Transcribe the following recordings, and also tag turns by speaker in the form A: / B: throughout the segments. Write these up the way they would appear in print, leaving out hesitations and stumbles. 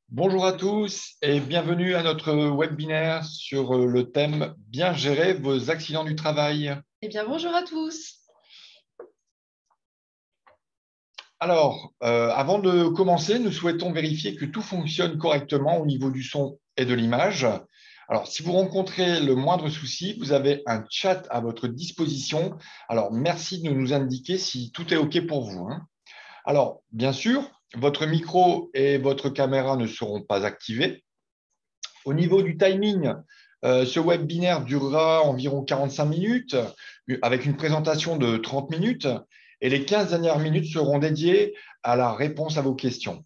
A: Bonjour à tous et bienvenue à notre webinaire sur le thème Bien gérer vos accidents du travail.
B: Eh bien, bonjour à tous.
A: Alors, avant de commencer, nous souhaitons vérifier que tout fonctionne correctement au niveau du son et de l'image. Alors, si vous rencontrez le moindre souci, vous avez un chat à votre disposition. Alors, merci de nous indiquer si tout est OK pour vous, hein. Alors, bien sûr, votre micro et votre caméra ne seront pas activés. Au niveau du timing, ce webinaire durera environ 45 minutes avec une présentation de 30 minutes et les 15 dernières minutes seront dédiées à la réponse à vos questions.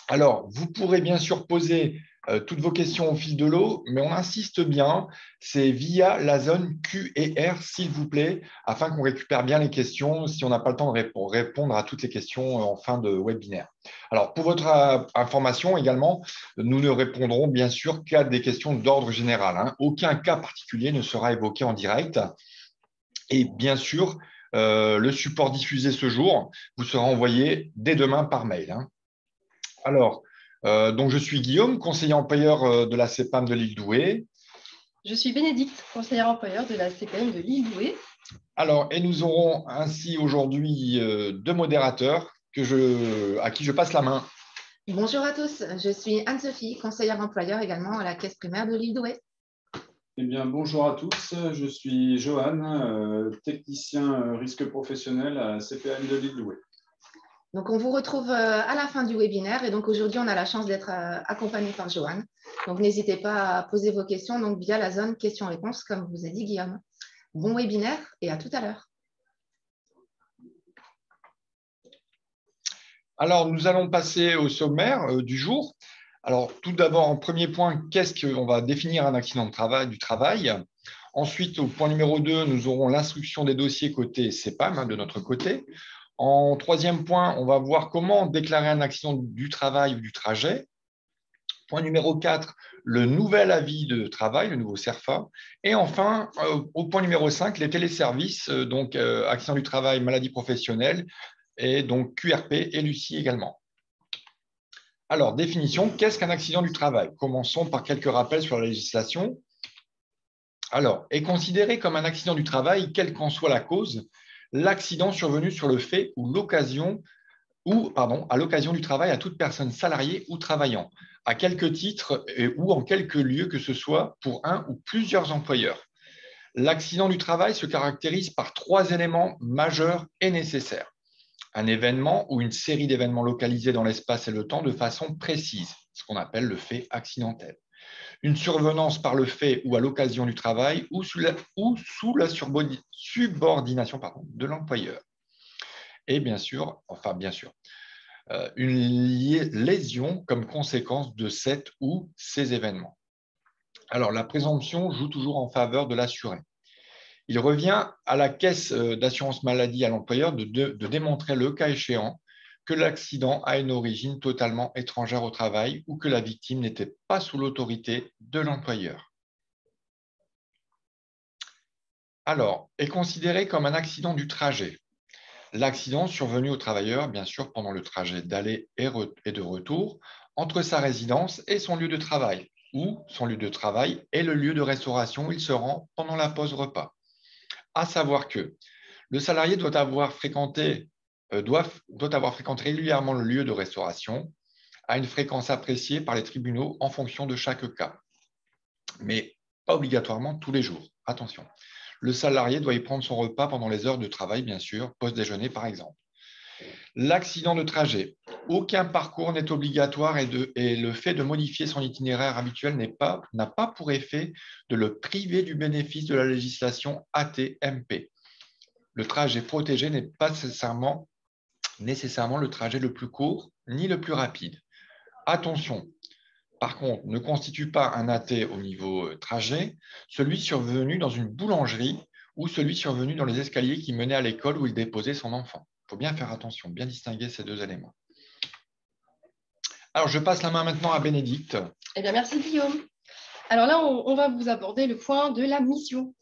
A: Alors, vous pourrez bien sûr poser toutes vos questions au fil de l'eau, mais on insiste bien, c'est via la zone Q et R, s'il vous plaît, afin qu'on récupère bien les questions si on n'a pas le temps de répondre à toutes les questions en fin de webinaire. Alors, pour votre information également, nous ne répondrons bien sûr qu'à des questions d'ordre général, hein. Aucun cas particulier ne sera évoqué en direct. Et bien sûr, le support diffusé ce jour vous sera envoyé dès demain par mail, hein. Alors, donc je suis Guillaume, conseiller employeur de la CEPAM de l'île Douai.
B: Je suis Bénédicte, conseillère employeur de la CPM de l'île Douai.
A: Alors, et nous aurons ainsi aujourd'hui deux modérateurs à qui je passe la main.
C: Bonjour à tous, je suis Anne-Sophie, conseillère employeur également à la caisse primaire de l'île Douai.
D: Eh bien, bonjour à tous, je suis Johan, technicien risque professionnel à CPM de l'île Douai.
C: Donc, on vous retrouve à la fin du webinaire et donc aujourd'hui, on a la chance d'être accompagné par Johan. Donc, n'hésitez pas à poser vos questions donc, via la zone questions-réponses, comme vous a dit Guillaume. Bon webinaire et à tout à l'heure.
A: Alors, nous allons passer au sommaire du jour. Alors, tout d'abord, en premier point, qu'est-ce qu'on va définir un accident du travail. Ensuite, au point numéro 2, nous aurons l'instruction des dossiers côté CEPAM, hein, de notre côté. En troisième point, on va voir comment déclarer un accident du travail ou du trajet. Point numéro 4, le nouvel avis de travail, le nouveau CERFA. Et enfin, au point numéro 5, les téléservices, donc accident du travail, maladie professionnelle, et donc QRP et Lucie également. Alors, définition, qu'est-ce qu'un accident du travail? Commençons par quelques rappels sur la législation. Alors, est considéré comme un accident du travail, quelle qu'en soit la cause, l'accident survenu sur le fait ou l'occasion à l'occasion du travail à toute personne salariée ou travaillant, à quelque titre ou en quelque lieu que ce soit pour un ou plusieurs employeurs. L'accident du travail se caractérise par 3 éléments majeurs et nécessaires. Un événement ou une série d'événements localisés dans l'espace et le temps de façon précise, ce qu'on appelle le fait accidentel. Une survenance par le fait ou à l'occasion du travail ou sous la subordination de l'employeur. Et bien sûr, une lésion comme conséquence de cet ou ces événements. Alors, la présomption joue toujours en faveur de l'assuré. Il revient à la caisse d'assurance maladie à l'employeur de démontrer le cas échéant que l'accident a une origine totalement étrangère au travail ou que la victime n'était pas sous l'autorité de l'employeur. Alors, est considéré comme un accident du trajet. L'accident survenu au travailleur, bien sûr, pendant le trajet d'aller et de retour entre sa résidence et son lieu de travail, ou son lieu de travail est le lieu de restauration où il se rend pendant la pause repas. À savoir que le salarié doit avoir fréquenté régulièrement le lieu de restauration à une fréquence appréciée par les tribunaux en fonction de chaque cas, mais pas obligatoirement tous les jours. Attention. Le salarié doit y prendre son repas pendant les heures de travail, bien sûr, post-déjeuner par exemple. L'accident de trajet. Aucun parcours n'est obligatoire et le fait de modifier son itinéraire habituel n'a pas pour effet de le priver du bénéfice de la législation AT-MP. Le trajet protégé n'est pas nécessairement le trajet le plus court ni le plus rapide. Attention, par contre, ne constitue pas un AT au niveau trajet, celui survenu dans une boulangerie ou celui survenu dans les escaliers qui menaient à l'école où il déposait son enfant. Il faut bien faire attention, bien distinguer ces deux éléments. Alors, je passe la main maintenant à Bénédicte.
B: Eh bien, merci Guillaume. Alors là, on va vous aborder le point de la mission.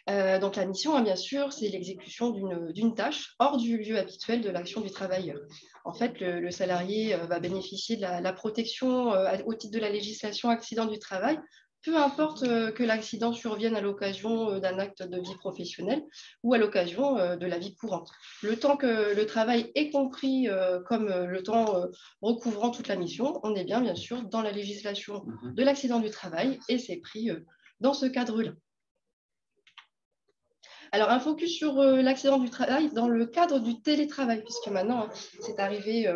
B: Donc la mission, bien sûr, c'est l'exécution d'une tâche hors du lieu habituel de l'action du travailleur. En fait, le salarié va bénéficier de la protection au titre de la législation accident du travail, peu importe que l'accident survienne à l'occasion d'un acte de vie professionnelle ou à l'occasion de la vie courante. Le temps que le travail est compris comme le temps recouvrant toute la mission, on est bien sûr dans la législation de l'accident du travail et c'est pris dans ce cadre-là. Alors, un focus sur l'accident du travail dans le cadre du télétravail, puisque maintenant, c'est arrivé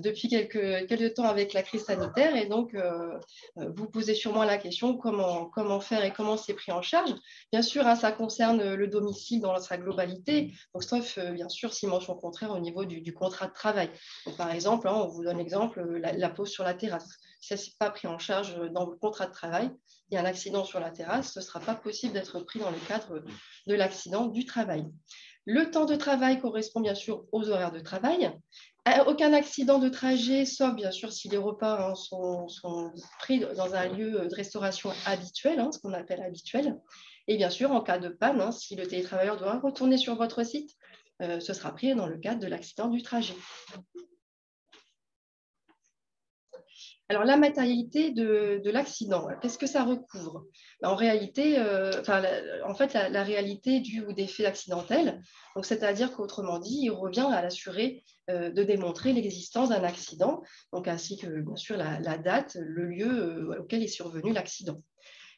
B: depuis quelques temps avec la crise sanitaire. Et donc, vous posez sûrement la question comment faire et comment c'est pris en charge. Bien sûr, ça concerne le domicile dans sa globalité, donc, sauf bien sûr si mention contraire au niveau du contrat de travail. Donc, par exemple, on vous donne l'exemple, la pause sur la terrasse. Si ça n'est pas pris en charge dans le contrat de travail, il y a un accident sur la terrasse, ce ne sera pas possible d'être pris dans le cadre de l'accident du travail. Le temps de travail correspond bien sûr aux horaires de travail. Aucun accident de trajet, sauf bien sûr si les repas sont pris dans un lieu de restauration habituel, ce qu'on appelle habituel. Et bien sûr, en cas de panne, si le télétravailleur doit retourner sur votre site, ce sera pris dans le cadre de l'accident du trajet. Alors, la matérialité de l'accident, qu'est-ce que ça recouvre? En réalité, la réalité du ou des faits accidentels, c'est-à-dire qu'autrement dit, il revient à l'assuré de démontrer l'existence d'un accident, donc ainsi que bien sûr la date, le lieu auquel est survenu l'accident.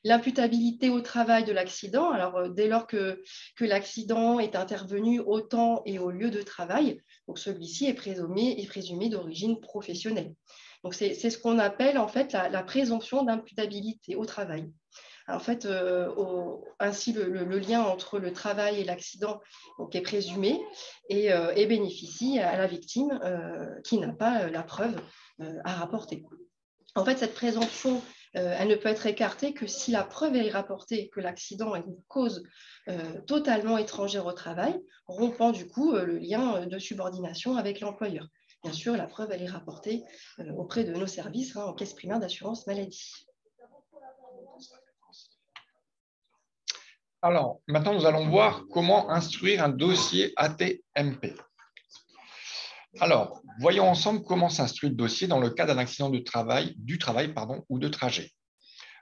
B: L'imputabilité au travail de l'accident, alors dès lors que l'accident est intervenu au temps et au lieu de travail, donc celui-ci est présumé d'origine professionnelle. Donc c'est ce qu'on appelle en fait la présomption d'imputabilité au travail. En fait, ainsi le lien entre le travail et l'accident est présumé et bénéficie à la victime qui n'a pas la preuve à rapporter. En fait, cette présomption, elle ne peut être écartée que si la preuve est rapportée que l'accident est une cause totalement étrangère au travail, rompant du coup le lien de subordination avec l'employeur. Bien sûr, la preuve, elle est rapportée auprès de nos services en caisse primaire d'assurance maladie.
A: Alors, maintenant, nous allons voir comment instruire un dossier AT-MP. Alors, voyons ensemble comment s'instruit le dossier dans le cas d'un accident du travail ou de trajet.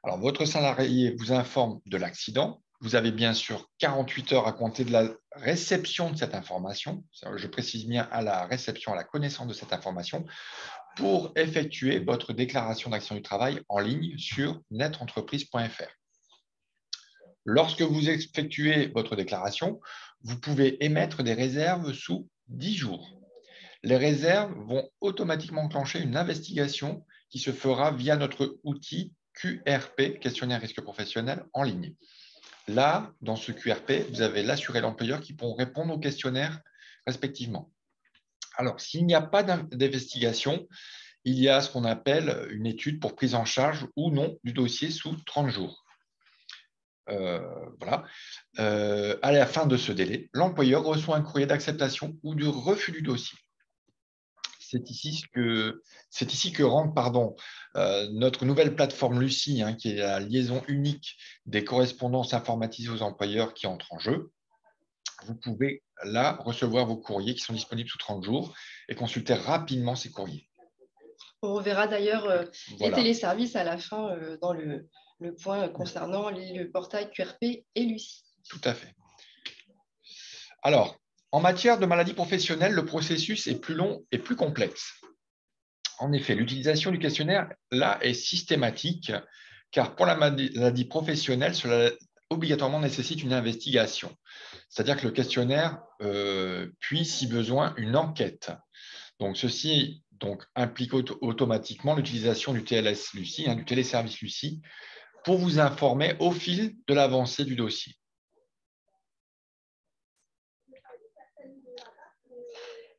A: Alors, votre salarié vous informe de l'accident. Vous avez bien sûr 48 heures à compter de la réception de cette information. Je précise bien à la réception, à la connaissance de cette information, pour effectuer votre déclaration d'accident du travail en ligne sur netentreprise.fr. Lorsque vous effectuez votre déclaration, vous pouvez émettre des réserves sous 10 jours. Les réserves vont automatiquement enclencher une investigation qui se fera via notre outil QRP, questionnaire risque professionnel, en ligne. Là, dans ce QRP, vous avez l'assuré et l'employeur qui pourront répondre aux questionnaires respectivement. Alors, s'il n'y a pas d'investigation, il y a ce qu'on appelle une étude pour prise en charge ou non du dossier sous 30 jours. Voilà. À la fin de ce délai, l'employeur reçoit un courrier d'acceptation ou de refus du dossier. C'est ici que rentre notre nouvelle plateforme Lucie, qui est la liaison unique des correspondances informatisées aux employeurs qui entrent en jeu. Vous pouvez là recevoir vos courriers qui sont disponibles sous 30 jours et consulter rapidement ces courriers.
B: On reverra d'ailleurs les téléservices à la fin dans le point concernant le portail QRP et Lucie.
A: Tout à fait. Alors, en matière de maladie professionnelle, le processus est plus long et plus complexe. En effet, l'utilisation du questionnaire, là, est systématique, car pour la maladie professionnelle, cela obligatoirement nécessite une investigation. C'est-à-dire que le questionnaire puis, si besoin, une enquête. Donc, ceci implique automatiquement l'utilisation du TLS Lucie, du téléservice Lucie, pour vous informer au fil de l'avancée du dossier.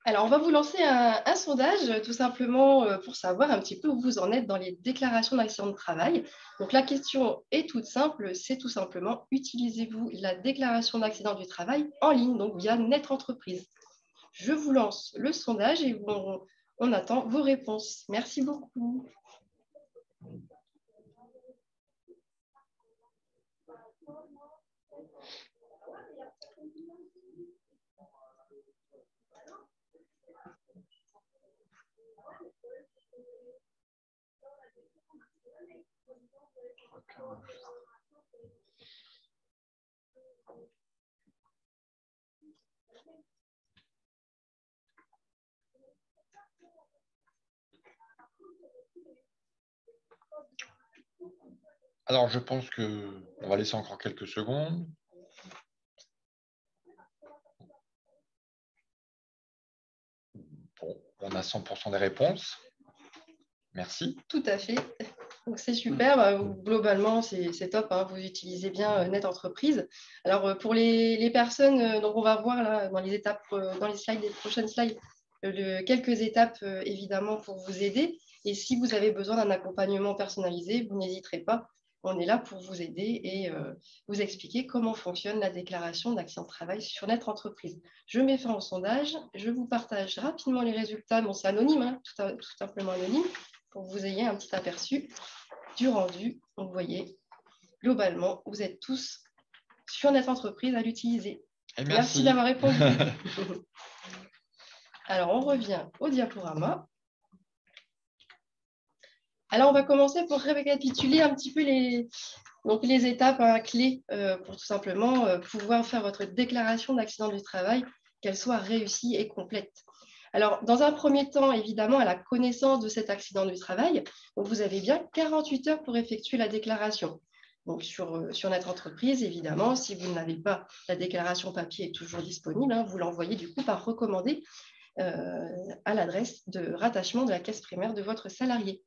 B: Alors, on va vous lancer un sondage, tout simplement pour savoir un petit peu où vous en êtes dans les déclarations d'accident de travail. Donc, la question est toute simple, c'est tout simplement, utilisez-vous la déclaration d'accident du travail en ligne, donc via NetEntreprise? Je vous lance le sondage et on attend vos réponses. Merci beaucoup.
A: Alors, je pense qu'on va laisser encore quelques secondes. Bon, on a 100% des réponses. Merci.
B: Tout à fait. Donc, c'est super. Globalement, c'est top. Hein. Vous utilisez bien Net Entreprise. Alors, pour les personnes, donc on va voir là, dans les étapes, dans les slides, les prochaines slides, quelques étapes, évidemment, pour vous aider. Et si vous avez besoin d'un accompagnement personnalisé, vous n'hésiterez pas. On est là pour vous aider et vous expliquer comment fonctionne la déclaration d'accident de travail sur Net Entreprise. Je mets fin au sondage. Je vous partage rapidement les résultats. Bon, c'est anonyme, hein, tout simplement anonyme, pour que vous ayez un petit aperçu du rendu. Donc, vous voyez, globalement, vous êtes tous sur Net Entreprise à l'utiliser. Merci d'avoir répondu. Alors, on revient au diaporama. Alors, on va commencer pour récapituler un petit peu les étapes clés pour tout simplement pouvoir faire votre déclaration d'accident du travail, qu'elle soit réussie et complète. Alors, dans un premier temps, évidemment, à la connaissance de cet accident du travail, donc vous avez bien 48 heures pour effectuer la déclaration. Donc, sur Net Entreprise, évidemment, si vous n'avez pas la déclaration papier est toujours disponible, hein, vous l'envoyez du coup par recommandé à l'adresse de rattachement de la caisse primaire de votre salarié.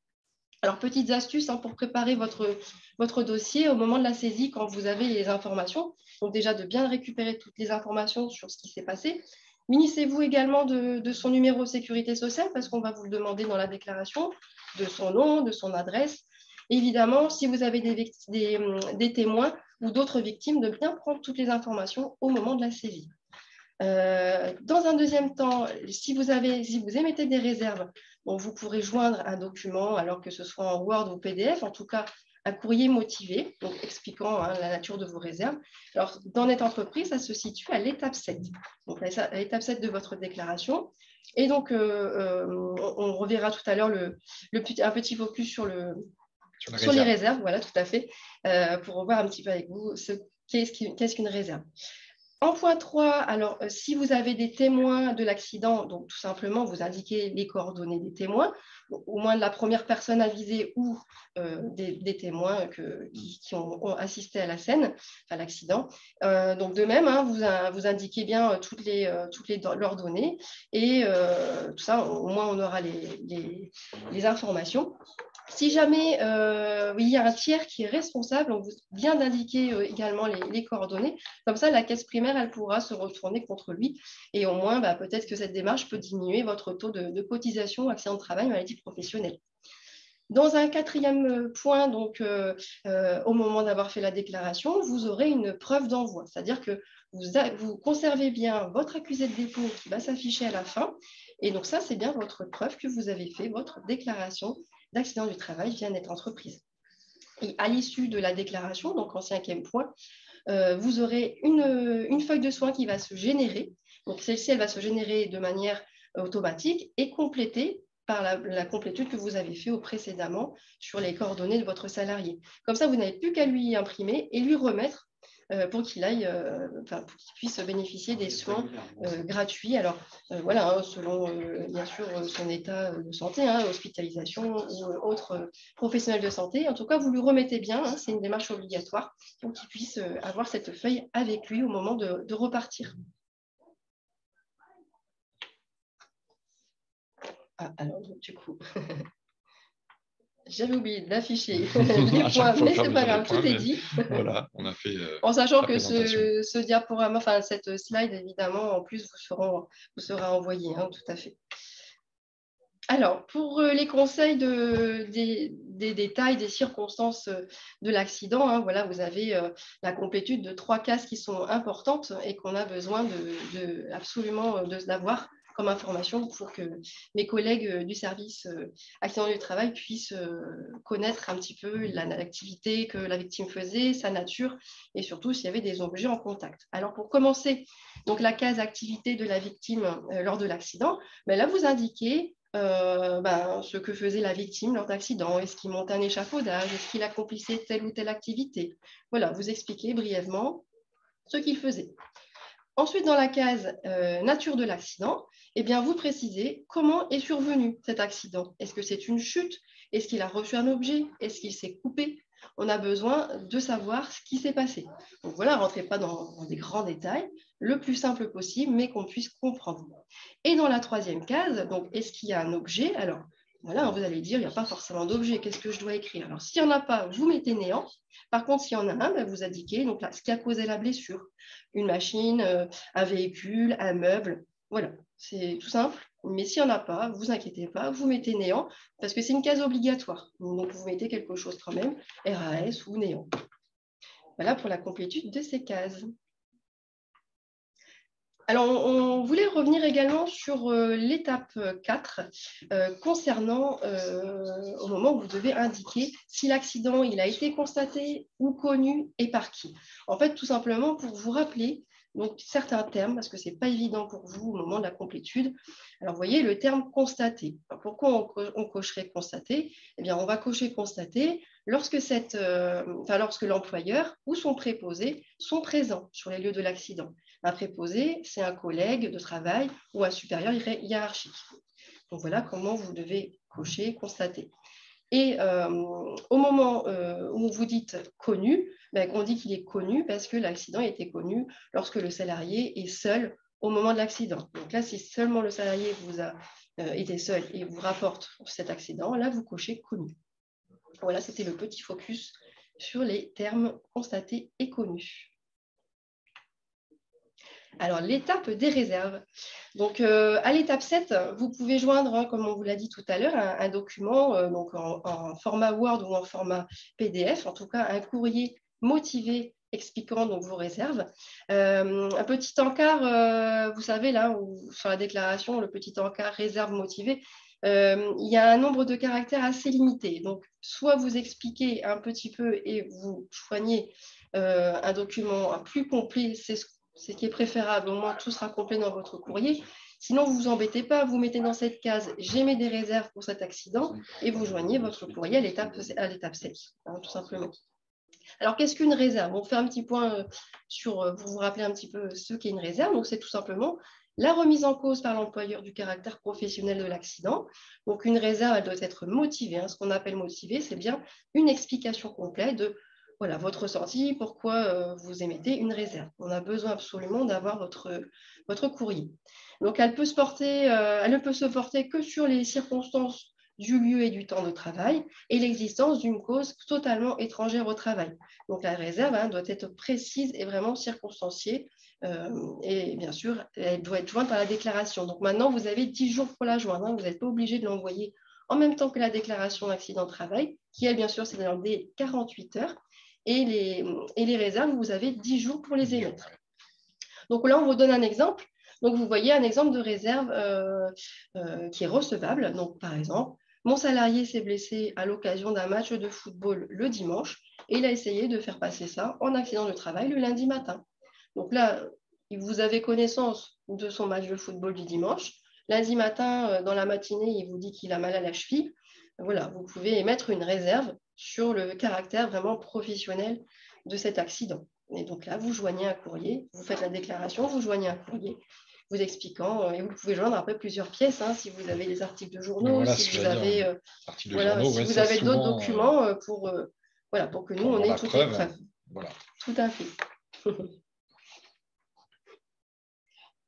B: Alors, petites astuces hein, pour préparer votre dossier au moment de la saisie quand vous avez les informations. Donc, déjà, de bien récupérer toutes les informations sur ce qui s'est passé. Munissez-vous également de son numéro de sécurité sociale parce qu'on va vous le demander dans la déclaration, de son nom, de son adresse. Évidemment, si vous avez des témoins ou d'autres victimes, de bien prendre toutes les informations au moment de la saisie. Dans un deuxième temps, si vous émettez des réserves, donc vous pourrez joindre un document, alors que ce soit en Word ou PDF, en tout cas un courrier motivé, donc expliquant hein, la nature de vos réserves. Alors, dans Net Entreprise, ça se situe à l'étape 7, donc à l'étape 7 de votre déclaration. Et donc, on reverra tout à l'heure un petit focus sur les réserves, voilà, tout à fait, pour revoir un petit peu avec vous qu'est-ce qu'une réserve. En point 3, alors si vous avez des témoins de l'accident, donc tout simplement vous indiquez les coordonnées des témoins, au moins de la première personne avisée ou des témoins qui ont assisté à la scène, à l'accident. Donc de même, hein, vous indiquez bien toutes leurs données et tout ça, au moins on aura les informations. Si jamais il y a un tiers qui est responsable, on vous bien d'indiquer également les coordonnées. Comme ça, la caisse primaire, elle pourra se retourner contre lui. Et au moins, peut-être que cette démarche peut diminuer votre taux de cotisation, accident de travail, maladie professionnelle. Dans un quatrième point, donc, au moment d'avoir fait la déclaration, vous aurez une preuve d'envoi. C'est-à-dire que vous conservez bien votre accusé de dépôt qui va s'afficher à la fin. Et donc ça, c'est bien votre preuve que vous avez fait votre déclaration d'accident du travail via Net Entreprise. Et à l'issue de la déclaration, donc en cinquième point, vous aurez une feuille de soins qui va se générer. Donc celle-ci, elle va se générer de manière automatique et complétée par la complétude que vous avez fait précédemment sur les coordonnées de votre salarié. Comme ça, vous n'avez plus qu'à lui imprimer et lui remettre pour qu'il puisse bénéficier des soins gratuits. Alors, voilà, hein, selon, bien sûr, son état de santé, hein, hospitalisation ou autre professionnel de santé. En tout cas, vous lui remettez bien, hein, c'est une démarche obligatoire pour qu'il puisse avoir cette feuille avec lui au moment de repartir. Ah, alors, du coup... J'avais oublié d'afficher les points, mais c'est pas grave, tout est dit.
A: Voilà, on a fait.
B: En sachant que ce diaporama, enfin cette slide, évidemment, en plus, vous sera envoyé, hein, tout à fait. Alors, pour les conseils des détails, des circonstances de l'accident, hein, voilà, vous avez la complétude de 3 cases qui sont importantes et qu'on a besoin absolument d'avoir comme information pour que mes collègues du service accident du travail puissent connaître un petit peu l'activité que la victime faisait, sa nature et surtout s'il y avait des objets en contact. Alors pour commencer, donc la case activité de la victime lors de l'accident, là vous indiquez ce que faisait la victime lors d'accident. Est-ce qu'il montait un échafaudage? Est-ce qu'il accomplissait telle ou telle activité? Voilà, vous expliquez brièvement ce qu'il faisait. Ensuite, dans la case nature de l'accident, eh bien, vous précisez comment est survenu cet accident. Est-ce que c'est une chute? Est-ce qu'il a reçu un objet? Est-ce qu'il s'est coupé? On a besoin de savoir ce qui s'est passé. Donc voilà, rentrez pas dans des grands détails, le plus simple possible, mais qu'on puisse comprendre. Et dans la troisième case, donc est-ce qu'il y a un objet? Alors voilà, vous allez dire, il n'y a pas forcément d'objet, qu'est-ce que je dois écrire? Alors s'il n'y en a pas, vous mettez néant. Par contre, s'il y en a un, vous indiquez donc là, ce qui a causé la blessure. Une machine, un véhicule, un meuble. Voilà, c'est tout simple. Mais s'il n'y en a pas, vous inquiétez pas, vous mettez néant, parce que c'est une case obligatoire. Donc vous mettez quelque chose quand même, RAS ou néant. Voilà pour la complétude de ces cases. Alors, on voulait revenir également sur l'étape 4 concernant au moment où vous devez indiquer si l'accident il a été constaté ou connu et par qui. En fait, tout simplement pour vous rappeler donc, certains termes, parce que ce n'est pas évident pour vous au moment de la complétude. Alors, vous voyez le terme constaté. Alors, pourquoi on cocherait constaté? Eh bien, on va cocher constaté lorsque l'employeur ou son préposé sont présents sur les lieux de l'accident. Un préposé, c'est un collègue de travail ou un supérieur hiérarchique. Donc voilà comment vous devez cocher, constater. Et au moment où vous dites connu, on dit qu'il est connu parce que l'accident a été connu lorsque le salarié est seul au moment de l'accident. Donc là, si seulement le salarié vous a été seul et vous rapporte cet accident, là, vous cochez connu. Voilà, c'était le petit focus sur les termes constatés et connus. Alors, l'étape des réserves. Donc, à l'étape 7, vous pouvez joindre, comme on vous l'a dit tout à l'heure, un document donc en format Word ou en format PDF, en tout cas un courrier motivé expliquant donc, vos réserves. Un petit encart, vous savez, là, sur la déclaration, le petit encart réserve motivée, il y a un nombre de caractères assez limité. Donc, soit vous expliquez un petit peu et vous joignez un document plus complet, c'est ce qui est préférable, au moins tout sera complet dans votre courrier. Sinon, vous vous embêtez pas, vous mettez dans cette case « J'émets des réserves pour cet accident » et vous joignez votre courrier à l'étape 7, hein, tout simplement. Alors, qu'est-ce qu'une réserve? On fait un petit point pour vous rappeler un petit peu ce qu'est une réserve. Donc, c'est tout simplement la remise en cause par l'employeur du caractère professionnel de l'accident. Donc, une réserve, elle doit être motivée. Hein. Ce qu'on appelle motivée, c'est bien une explication complète de voilà, votre ressenti, pourquoi vous émettez une réserve. On a besoin absolument d'avoir votre courrier. Donc, elle ne peut se porter que sur les circonstances du lieu et du temps de travail et l'existence d'une cause totalement étrangère au travail. Donc, la réserve doit être précise et vraiment circonstanciée. Et bien sûr, elle doit être jointe à la déclaration. Donc, maintenant, vous avez 10 jours pour la joindre. Hein. Vous n'êtes pas obligé de l'envoyer en même temps que la déclaration d'accident de travail, qui, elle, bien sûr, c'est dans des 48 heures. Et les réserves, vous avez 10 jours pour les émettre. Donc là, on vous donne un exemple. Donc, vous voyez un exemple de réserve qui est recevable. Donc, par exemple, mon salarié s'est blessé à l'occasion d'un match de football le dimanche et il a essayé de faire passer ça en accident de travail le lundi matin. Donc là, vous avez connaissance de son match de football du dimanche. Lundi matin, dans la matinée, il vous dit qu'il a mal à la cheville. Voilà, vous pouvez émettre une réserve sur le caractère vraiment professionnel de cet accident. Et donc là, vous joignez un courrier, vous faites la déclaration, vous joignez un courrier, vous expliquant, et vous pouvez joindre après plusieurs pièces, hein, si vous avez des articles de journaux,
A: voilà,
B: si vous avez, si vous avez d'autres documents pour que nous, on ait toutes les preuves.
A: Voilà.
B: Tout à fait.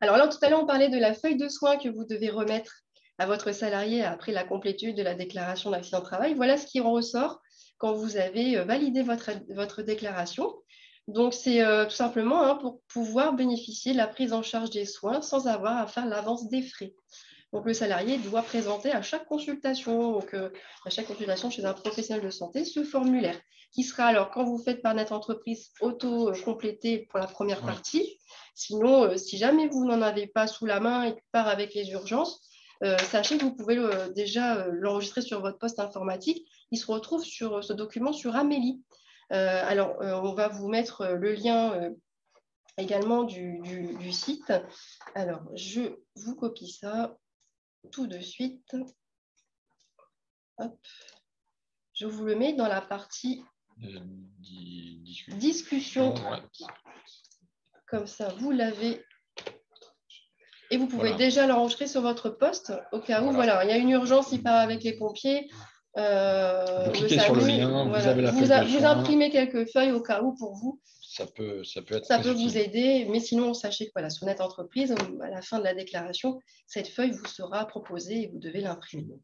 B: Alors là, tout à l'heure, on parlait de la feuille de soins que vous devez remettre à votre salarié après la complétude de la déclaration d'accident de travail. Voilà ce qui en ressort quand vous avez validé votre déclaration. Donc, c'est tout simplement pour pouvoir bénéficier de la prise en charge des soins sans avoir à faire l'avance des frais. Donc, le salarié doit présenter à chaque consultation, chez un professionnel de santé, ce formulaire qui sera, alors, quand vous faites par notre entreprise, auto-complété pour la première partie. Sinon, si jamais vous n'en avez pas sous la main et qu'il part avec les urgences, sachez que vous pouvez déjà l'enregistrer sur votre poste informatique. Il se retrouve sur ce document sur Amélie. On va vous mettre le lien également du site. Alors, je vous copie ça. tout de suite. Hop. Je vous le mets dans la partie discussion. Ouais. Comme ça, vous l'avez. Et vous pouvez déjà l'enregistrer sur votre poste au cas où il y a une urgence, il part avec les pompiers.
A: Vous cliquez sur le lien, vous avez la feuille de
B: vous
A: soin.
B: imprimez quelques feuilles au cas où pour vous.
A: Ça peut
B: vous aider, mais sinon, sachez que sur notre entreprise, à la fin de la déclaration, cette feuille vous sera proposée et vous devez l'imprimer.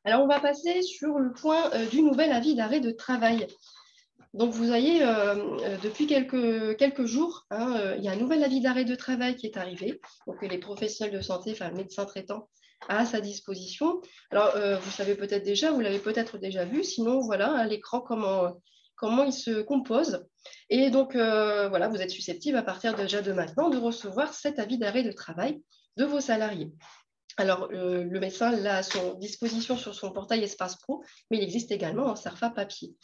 B: Alors, on va passer sur le point du nouvel avis d'arrêt de travail. Donc, vous voyez, depuis quelques jours, il y a un nouvel avis d'arrêt de travail qui est arrivé. Donc, les professionnels de santé, le médecin traitant, a à sa disposition. Alors, vous savez peut-être déjà, vous l'avez peut-être déjà vu. Sinon, voilà, à l'écran, comment il se compose. Et donc, vous êtes susceptible à partir déjà de maintenant de recevoir cet avis d'arrêt de travail de vos salariés. Alors, le médecin l'a à son disposition sur son portail Espace Pro, mais il existe également en Cerfa papier.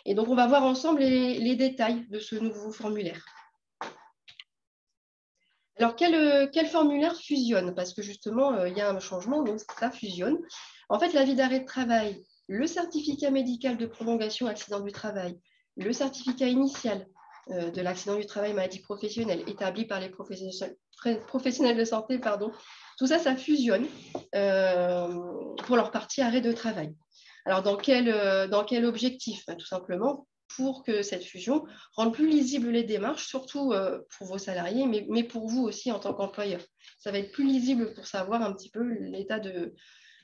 B: Et donc, on va voir ensemble les détails de ce nouveau formulaire. Alors, quel formulaire fusionne? Parce que justement, il y a un changement, donc ça fusionne. En fait, l'avis d'arrêt de travail, le certificat médical de prolongation accident du travail, le certificat initial de l'accident du travail maladie professionnelle établi par les professionnels de santé, tout ça, ça fusionne pour leur partie arrêt de travail. Alors, dans quel objectif? Tout simplement pour que cette fusion rende plus lisible les démarches, surtout pour vos salariés, mais pour vous aussi en tant qu'employeur. Ça va être plus lisible pour savoir un petit peu l'état de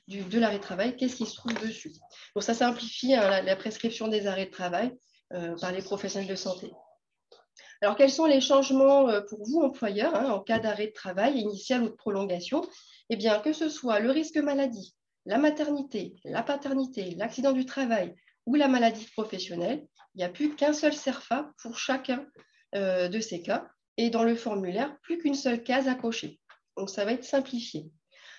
B: l'arrêt de travail, qu'est-ce qui se trouve dessus. Donc, ça simplifie la prescription des arrêts de travail par les professionnels de santé. Alors, quels sont les changements pour vous, employeurs, en cas d'arrêt de travail initial ou de prolongation? Eh bien, que ce soit le risque maladie, la maternité, la paternité, l'accident du travail ou la maladie professionnelle, il n'y a plus qu'un seul CERFA pour chacun de ces cas. Et dans le formulaire, plus qu'une seule case à cocher. Donc, ça va être simplifié.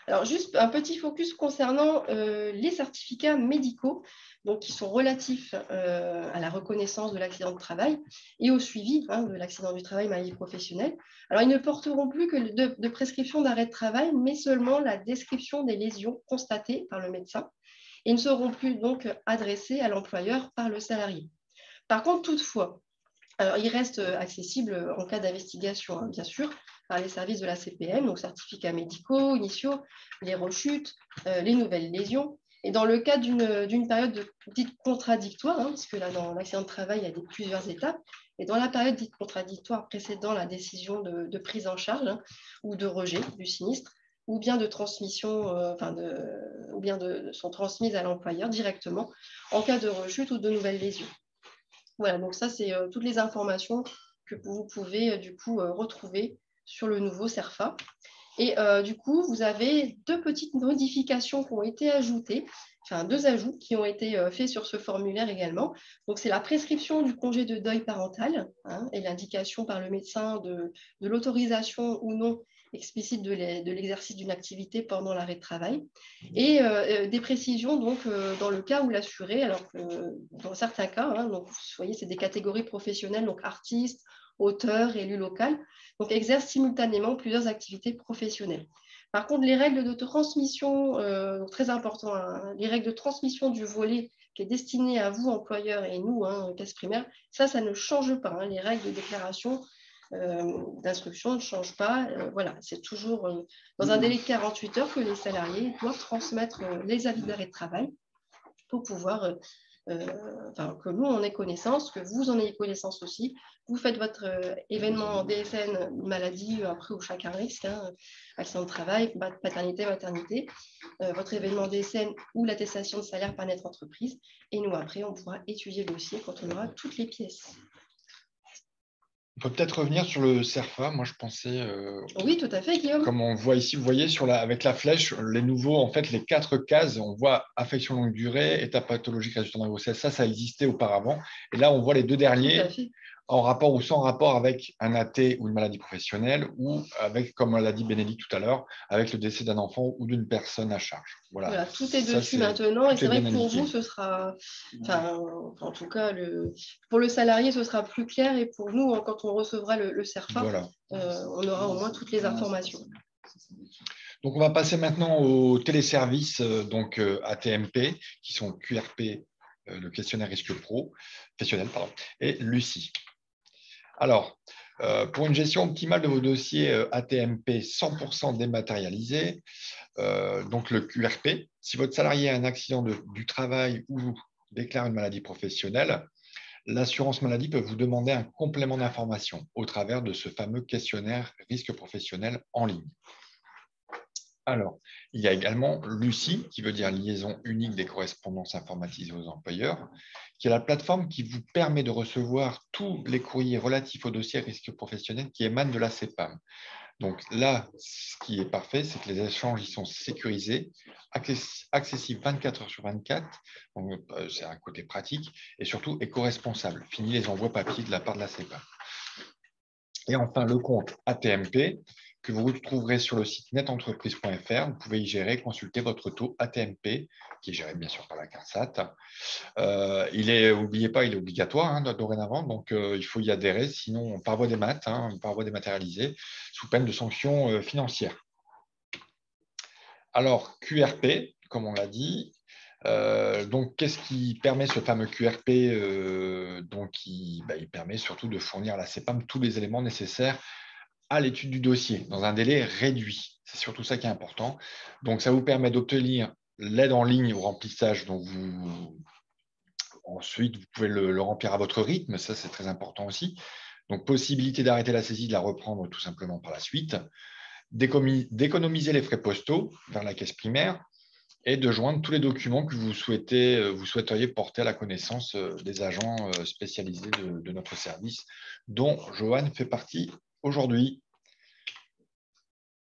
B: Alors, juste un petit focus concernant les certificats médicaux, donc qui sont relatifs à la reconnaissance de l'accident de travail et au suivi de l'accident du travail maladie professionnelle. Alors, ils ne porteront plus que de prescription d'arrêt de travail, mais seulement la description des lésions constatées par le médecin et ne seront plus donc adressés à l'employeur par le salarié. Par contre, toutefois, alors, il reste accessible en cas d'investigation, bien sûr, par les services de la CPM, donc certificats médicaux, initiaux, les rechutes, les nouvelles lésions. Et dans le cas d'une période dite contradictoire, puisque là, dans l'accident de travail, il y a plusieurs étapes, et dans la période dite contradictoire précédant la décision de prise en charge ou de rejet du sinistre, ou bien de transmission, ou bien sont transmises à l'employeur directement en cas de rechute ou de nouvelles lésions. Voilà, donc ça, c'est toutes les informations que vous pouvez du coup retrouver sur le nouveau CERFA. Et du coup, vous avez deux petites modifications qui ont été ajoutées, enfin deux ajouts qui ont été faits sur ce formulaire également. Donc, c'est la prescription du congé de deuil parental et l'indication par le médecin de l'autorisation ou non explicite de l'exercice d'une activité pendant l'arrêt de travail et des précisions donc dans le cas où l'assuré, alors que dans certains cas, donc vous voyez c'est des catégories professionnelles, donc artistes, auteurs, élus locaux, donc exercent simultanément plusieurs activités professionnelles. Par contre, les règles de transmission, très important, les règles de transmission du volet qui est destiné à vous, employeurs, et nous, caisse primaire, ça ne change pas. Les règles de déclaration d'instruction ne changent pas. Voilà, c'est toujours dans un délai de 48 heures que les salariés doivent transmettre les avis d'arrêt de travail pour pouvoir, que nous en ayons connaissance, que vous en ayez connaissance aussi. Vous faites votre événement DSN maladie, après où chacun risque, accident de travail, paternité, maternité, votre événement DSN ou l'attestation de salaire par notre entreprise. Et nous, après, on pourra étudier le dossier quand on aura toutes les pièces.
A: On peut peut-être revenir sur le CERFA. Moi, je pensais…
B: oui, tout à fait, Guillaume.
A: Comme on voit ici, vous voyez avec la flèche, les nouveaux, en fait, les 4 cases, on voit affection longue durée, état pathologique résultant de grossesse. Ça existait auparavant. Et là, on voit les 2 derniers. en rapport ou sans rapport avec un AT ou une maladie professionnelle ou avec, comme l'a dit Bénédicte tout à l'heure, avec le décès d'un enfant ou d'une personne à charge.
B: Voilà, tout est dessus maintenant. Et c'est vrai que pour vous, ce sera, en tout cas, pour le salarié, ce sera plus clair. Et pour nous, quand on recevra le CERFA, voilà. On aura au moins toutes les informations.
A: Donc, on va passer maintenant aux téléservices ATMP, qui sont QRP, le questionnaire risque professionnel, et Lucie. Alors, pour une gestion optimale de vos dossiers ATMP 100% dématérialisés, donc le QRP, si votre salarié a un accident du travail ou déclare une maladie professionnelle, l'assurance maladie peut vous demander un complément d'information au travers de ce fameux questionnaire risque professionnel en ligne. Alors, il y a également Lucie, qui veut dire liaison unique des correspondances informatisées aux employeurs, qui est la plateforme qui vous permet de recevoir tous les courriers relatifs au dossier risque professionnel qui émanent de la CPAM. Donc là, ce qui est parfait, c'est que les échanges y sont sécurisés, accessibles 24 heures sur 24, c'est un côté pratique, et surtout éco-responsable. Fini les envois papier de la part de la CPAM. Et enfin, le compte ATMP, que vous retrouverez sur le site netentreprise.fr. Vous pouvez y gérer, consulter votre taux ATMP, qui est géré bien sûr par la CARSAT. N'oubliez pas, il est obligatoire dorénavant, donc il faut y adhérer, sinon par voie par voie dématérialisée, sous peine de sanctions financières. Alors, QRP, comme on l'a dit, donc qu'est-ce qui permet ce fameux QRP il permet surtout de fournir à la CPAM tous les éléments nécessaires à l'étude du dossier dans un délai réduit. C'est surtout ça qui est important. Donc, ça vous permet d'obtenir l'aide en ligne au remplissage. Donc, ensuite, vous pouvez le remplir à votre rythme. Ça, c'est très important aussi. Donc, possibilité d'arrêter la saisie, de la reprendre tout simplement par la suite. D'économiser les frais postaux vers la caisse primaire et de joindre tous les documents que vous souhaiteriez porter à la connaissance des agents spécialisés de notre service, dont Johan fait partie aujourd'hui.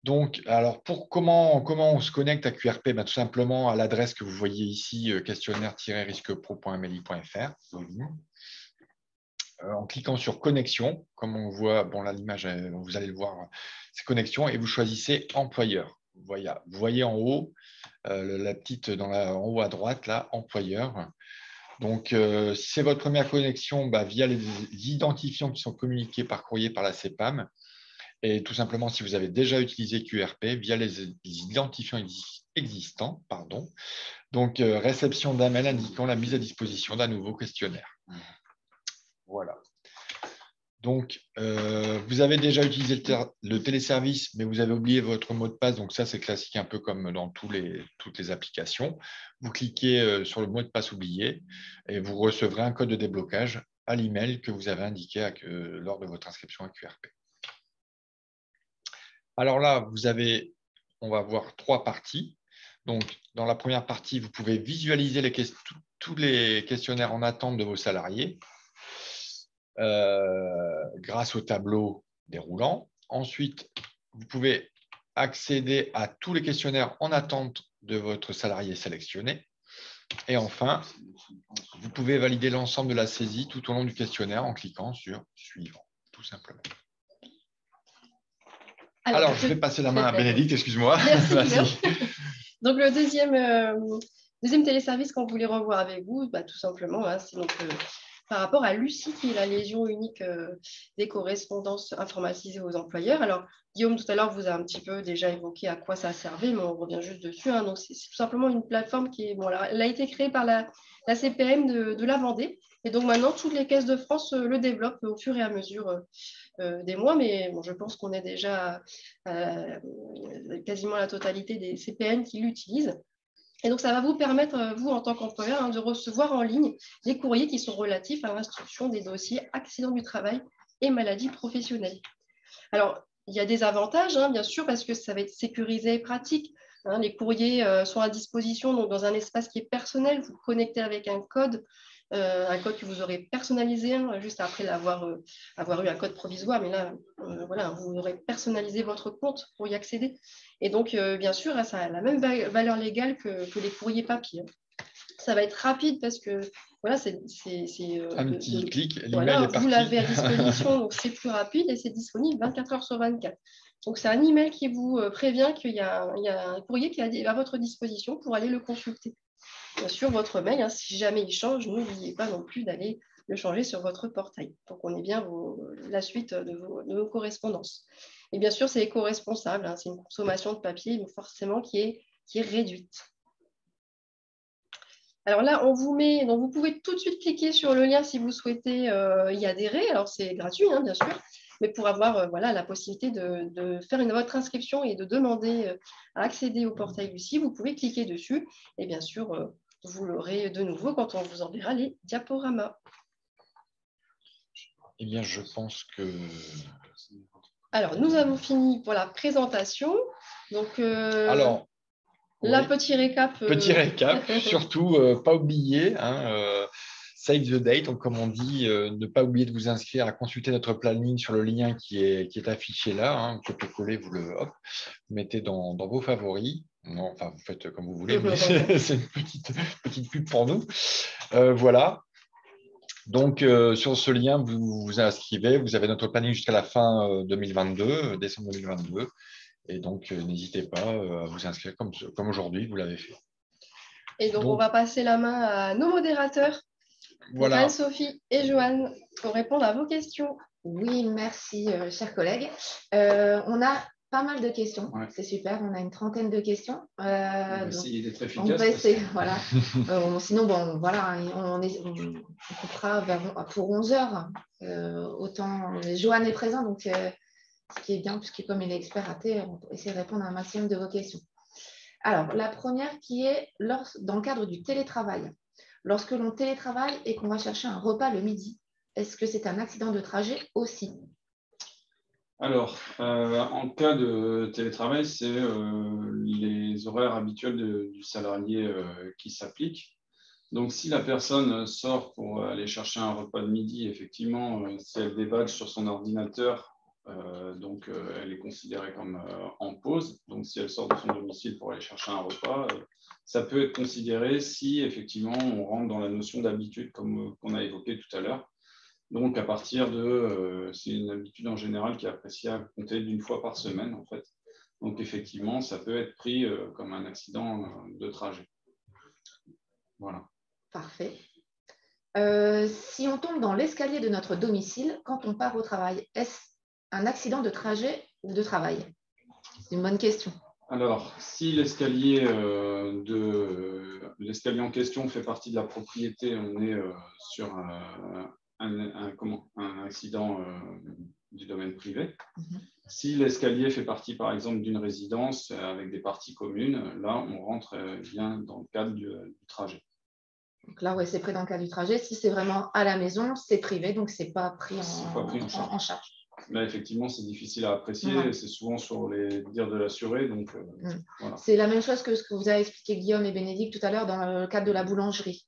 A: Donc, alors, comment on se connecte à QRP? Tout simplement à l'adresse que vous voyez ici, questionnaire-risquepro.meli.fr. En cliquant sur Connexion, comme on voit, là, l'image, vous allez le voir, c'est Connexion, et vous choisissez Employeur. Vous voyez en haut, la petite en haut à droite, là, Employeur. Donc, si c'est votre première connexion, via les identifiants qui sont communiqués par courrier par la CPAM, et tout simplement, si vous avez déjà utilisé QRP, via les identifiants existants, donc réception d'un mail indiquant la mise à disposition d'un nouveau questionnaire. Voilà. Donc, vous avez déjà utilisé le téléservice, mais vous avez oublié votre mot de passe. Donc, ça, c'est classique, un peu comme dans toutes les applications. Vous cliquez sur le mot de passe oublié et vous recevrez un code de déblocage à l'email que vous avez indiqué lors de votre inscription à QRP. Alors là, on va voir 3 parties. Donc, dans la première partie, vous pouvez visualiser tous les questionnaires en attente de vos salariés grâce au tableau déroulant. Ensuite, vous pouvez accéder à tous les questionnaires en attente de votre salarié sélectionné. Et enfin, vous pouvez valider l'ensemble de la saisie tout au long du questionnaire en cliquant sur « Suivant », tout simplement. Alors, je vais passer la main à Bénédicte, excuse-moi.
B: Merci. Donc, le deuxième téléservice qu'on voulait revoir avec vous, tout simplement, c'est donc par rapport à Lucie, qui est la liaison unique des correspondances informatisées aux employeurs. Alors, Guillaume, tout à l'heure, vous a un petit peu déjà évoqué à quoi ça servait, mais on revient juste dessus. Donc, c'est tout simplement une plateforme qui elle a été créée par la CPM de la Vendée. Et donc, maintenant, toutes les caisses de France le développent au fur et à mesure des mois, mais je pense qu'on est déjà quasiment la totalité des CPN qui l'utilisent. Et donc, ça va vous permettre, vous, en tant qu'employeur, de recevoir en ligne des courriers qui sont relatifs à l'instruction des dossiers accidents du travail et maladies professionnelles. Alors, il y a des avantages, bien sûr, parce que ça va être sécurisé et pratique. Les courriers sont à disposition donc, dans un espace qui est personnel. Vous connectez avec un code que vous aurez personnalisé juste après avoir eu un code provisoire. Mais là, vous aurez personnalisé votre compte pour y accéder. Et donc, bien sûr, ça a la même valeur légale que les courriers papier. Ça va être rapide parce que voilà, c'est
A: un petit clic, l'email
B: voilà,
A: est parti.
B: vous l'avez à disposition, donc c'est plus rapide et c'est disponible 24 heures sur 24. Donc, c'est un email qui vous prévient qu'il y a un courrier qui est à votre disposition pour aller le consulter. Bien sûr, votre mail, hein, si jamais il change, n'oubliez pas non plus d'aller le changer sur votre portail pour qu'on ait bien la suite de vos correspondances. Et bien sûr, c'est éco-responsable, hein, c'est une consommation de papier, donc forcément qui est réduite. Alors là, on vous met, donc vous pouvez tout de suite cliquer sur le lien si vous souhaitez y adhérer. Alors, c'est gratuit, hein, bien sûr, mais pour avoir voilà, la possibilité de faire votre inscription et de demander à accéder au portail Lucie, vous pouvez cliquer dessus. Et bien sûr, vous l'aurez de nouveau quand on vous enverra les diaporamas.
A: Eh bien, je pense que...
B: Alors, nous avons fini pour la présentation. Donc,
A: Alors,
B: là,
A: oui.
B: petit récap.
A: Petit récap, surtout pas oublier, hein, save the date, donc comme on dit, ne pas oublier de vous inscrire à consulter notre planning sur le lien qui est affiché là. Hein, copier-coller, vous le mettez dans vos favoris. Non, enfin, vous faites comme vous voulez, mais c'est une petite pub pour nous. Voilà. Donc, sur ce lien, vous vous inscrivez. Vous avez notre planning jusqu'à la fin 2022, décembre 2022. Et donc, n'hésitez pas à vous inscrire comme aujourd'hui, vous l'avez fait.
B: Et donc, on va passer la main à nos modérateurs,
A: voilà.
B: Anne-Sophie et Joanne, pour répondre à vos questions.
C: Oui, merci, chers collègues. On a pas mal de questions. Ouais. C'est super, on a une trentaine de questions.
D: On va essayer d'être efficace.
C: On va essayer, voilà. Sinon, bon, voilà, on coupera pour 11 heures. Autant Joanne est présent, donc ce qui est bien, puisque comme il est expert AT, on peut essayer de répondre à un maximum de vos questions. Alors, la première qui est dans le cadre du télétravail. Lorsque l'on télétravaille et qu'on va chercher un repas le midi, est-ce que c'est un accident de trajet aussi?
D: Alors, en cas de télétravail, c'est les horaires habituels du salarié qui s'appliquent. Donc, si la personne sort pour aller chercher un repas de midi, effectivement, si elle débatche sur son ordinateur, elle est considérée comme en pause. Donc, si elle sort de son domicile pour aller chercher un repas, ça peut être considéré si, effectivement, on rentre dans la notion d'habitude, comme qu'on a évoqué tout à l'heure. Donc, à partir de... c'est une habitude en général qui est appréciée à compter d'une fois par semaine, en fait. Donc, effectivement, ça peut être pris comme un accident de trajet. Voilà.
C: Parfait. Si on tombe dans l'escalier de notre domicile quand on part au travail, est-ce un accident de trajet ou de travail? C'est une bonne question.
D: Alors, si l'escalier en question fait partie de la propriété, on est sur un accident du domaine privé. Si l'escalier fait partie, par exemple, d'une résidence avec des parties communes, là, on rentre bien dans le cadre du trajet.
C: Donc là, ouais, c'est pris dans le cadre du trajet. Si c'est vraiment à la maison, c'est privé, donc ce n'est pas pris en charge.
D: Là, effectivement, c'est difficile à apprécier. Ouais. C'est souvent sur les dires de l'assuré. Donc, voilà.
C: C'est la même chose que ce que vous avez expliqué Guillaume et Bénédicte tout à l'heure dans le cadre de la boulangerie.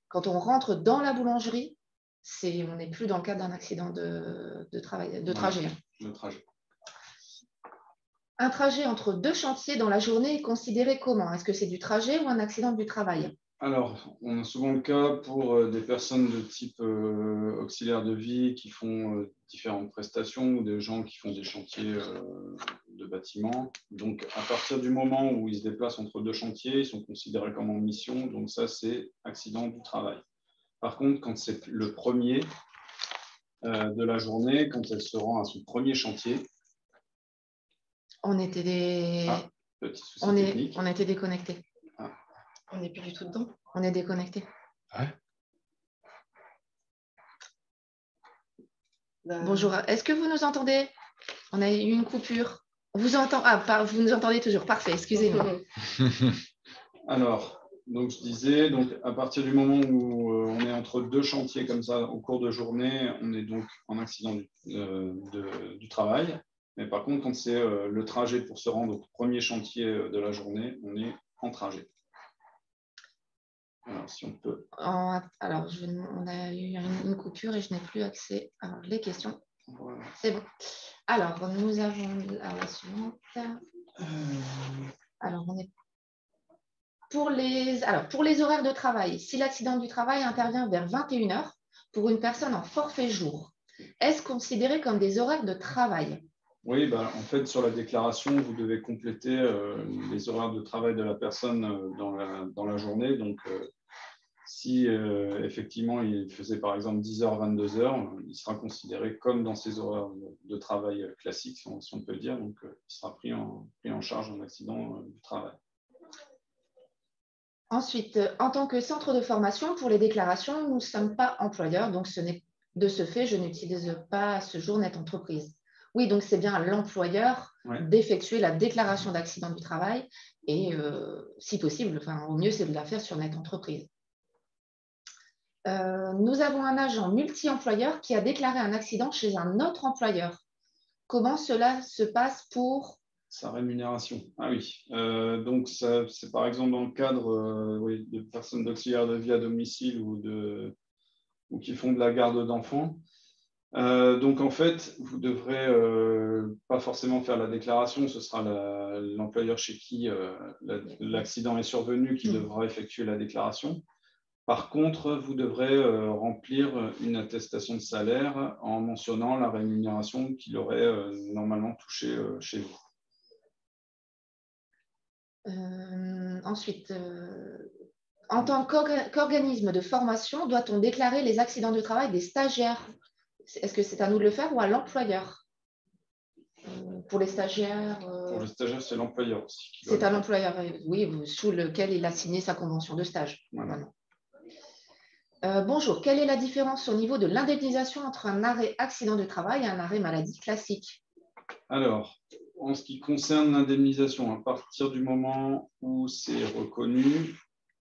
C: Quand on rentre dans la boulangerie, on n'est plus dans le cadre d'un accident de trajet.
D: De trajet.
C: Un trajet entre deux chantiers dans la journée est considéré comment? Est-ce que c'est du trajet ou un accident du travail?
D: Alors, on a souvent le cas pour des personnes de type auxiliaire de vie qui font différentes prestations ou des gens qui font des chantiers de bâtiments. Donc, à partir du moment où ils se déplacent entre deux chantiers, ils sont considérés comme en mission. Donc, ça, c'est accident du travail. Par contre, quand c'est le premier de la journée, quand elle se rend à son premier chantier,
C: on était déconnectés.
B: On n'est plus du tout dedans.
C: On est déconnecté.
A: Ouais.
C: Bonjour. Est-ce que vous nous entendez? On a eu une coupure. On vous entend. Vous nous entendez toujours. Parfait. Excusez-moi.
D: Alors, donc je disais, donc à partir du moment où on est entre deux chantiers comme ça au cours de journée, on est donc en accident du travail. Mais par contre, quand c'est le trajet pour se rendre au premier chantier de la journée, on est en trajet. Alors, si on peut.
C: Alors, on a eu une coupure et je n'ai plus accès à les questions. Voilà. C'est bon. Alors, nous avons la suivante. Alors, on est pour les horaires de travail, si l'accident du travail intervient vers 21 h pour une personne en forfait jour, est-ce considéré comme des horaires de travail?
D: Oui, bah, en fait, sur la déclaration, vous devez compléter les horaires de travail de la personne dans la journée. Donc, si effectivement il faisait par exemple 10 h, 22 h, il sera considéré comme dans ses horaires de travail classiques, si on peut le dire. Donc, il sera pris en charge en accident du travail.
C: Ensuite, en tant que centre de formation, pour les déclarations, nous ne sommes pas employeurs, donc de ce fait, je n'utilise pas à ce jour Net Entreprise. Oui, donc c'est bien à l'employeur d'effectuer la déclaration d'accident du travail et, si possible, au mieux, c'est de la faire sur Net Entreprise. Nous avons un agent multi-employeur qui a déclaré un accident chez un autre employeur. Comment cela se passe pour
D: sa rémunération? Ah oui, donc c'est par exemple dans le cadre de personnes d'auxiliaire de vie à domicile ou qui font de la garde d'enfants. Donc en fait, vous ne devrez pas forcément faire la déclaration, ce sera l'employeur chez qui l'accident est survenu qui devra effectuer la déclaration. Par contre, vous devrez remplir une attestation de salaire en mentionnant la rémunération qu'il aurait normalement touchée chez vous.
C: Ensuite, en tant qu'organisme de formation, doit-on déclarer les accidents de travail des stagiaires? Est-ce que c'est à nous de le faire ou à l'employeur? Pour les stagiaires
D: Pour les stagiaires, c'est l'employeur aussi.
C: C'est à l'employeur, oui, sous lequel il a signé sa convention de stage.
D: Voilà.
C: Bonjour, quelle est la différence au niveau de l'indemnisation entre un arrêt accident de travail et un arrêt maladie classique?
D: Alors, en ce qui concerne l'indemnisation, à partir du moment où c'est reconnu,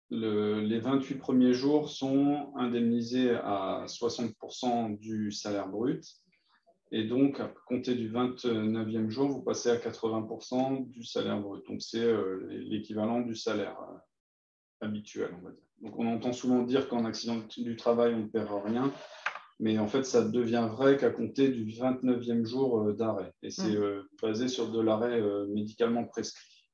D: les 28 premiers jours sont indemnisés à 60% du salaire brut. Et donc, à compter du 29e jour, vous passez à 80% du salaire brut. Donc, c'est l'équivalent du salaire habituel, on va dire. Donc, on entend souvent dire qu'en accident du travail, on ne perd rien. Mais en fait, ça devient vrai qu'à compter du 29e jour d'arrêt. Et c'est basé sur de l'arrêt médicalement prescrit.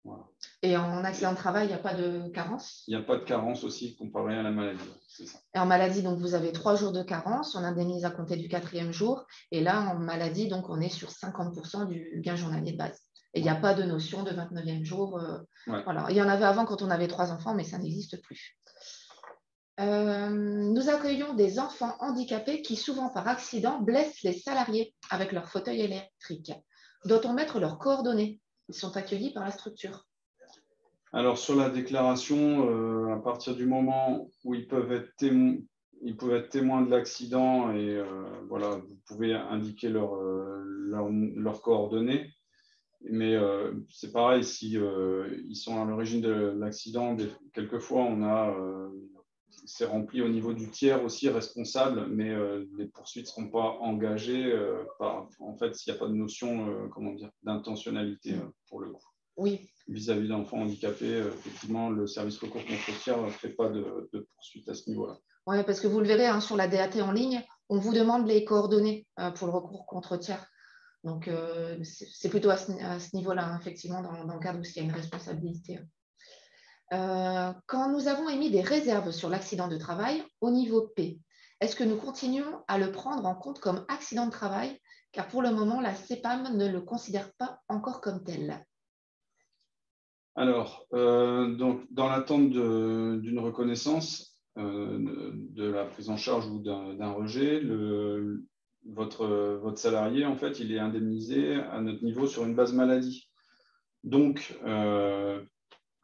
D: Voilà.
C: Et en accident de travail, il n'y a pas de carence? Il
D: n'y a pas de carence aussi comparé à la maladie. C'est ça.
C: Et en maladie, donc, vous avez 3 jours de carence, on indemnise à compter du 4e jour. Et là, en maladie, donc, on est sur 50% du gain journalier de base. Et il n'y a pas de notion de 29e jour. Voilà. Il y en avait avant quand on avait 3 enfants, mais ça n'existe plus. Nous accueillons des enfants handicapés qui, souvent par accident, blessent les salariés avec leur fauteuil électrique. Doit-on mettre leurs coordonnées? Ils sont accueillis par la structure.
D: Alors, sur la déclaration, à partir du moment où ils peuvent être témoins de l'accident et voilà, vous pouvez indiquer leurs coordonnées. Mais c'est pareil, si ils sont à l'origine de l'accident, quelquefois on a... c'est rempli au niveau du tiers aussi responsable, mais les poursuites ne seront pas engagées en fait, s'il n'y a pas de notion d'intentionnalité pour le coup.
C: Oui.
D: Vis-à-vis d'enfants handicapés, effectivement, le service recours contre tiers ne fait pas de poursuite à ce niveau-là.
C: Oui, parce que vous le verrez sur la DAT en ligne, on vous demande les coordonnées pour le recours contre tiers. Donc, c'est plutôt à ce niveau-là, effectivement, dans le cadre où il y a une responsabilité. Quand nous avons émis des réserves sur l'accident de travail au niveau P, est-ce que nous continuons à le prendre en compte comme accident de travail? Car pour le moment, la CEPAM ne le considère pas encore comme tel.
D: Alors, donc, dans l'attente d'une reconnaissance de la prise en charge ou d'un rejet, votre salarié, en fait, il est indemnisé à notre niveau sur une base maladie. Donc,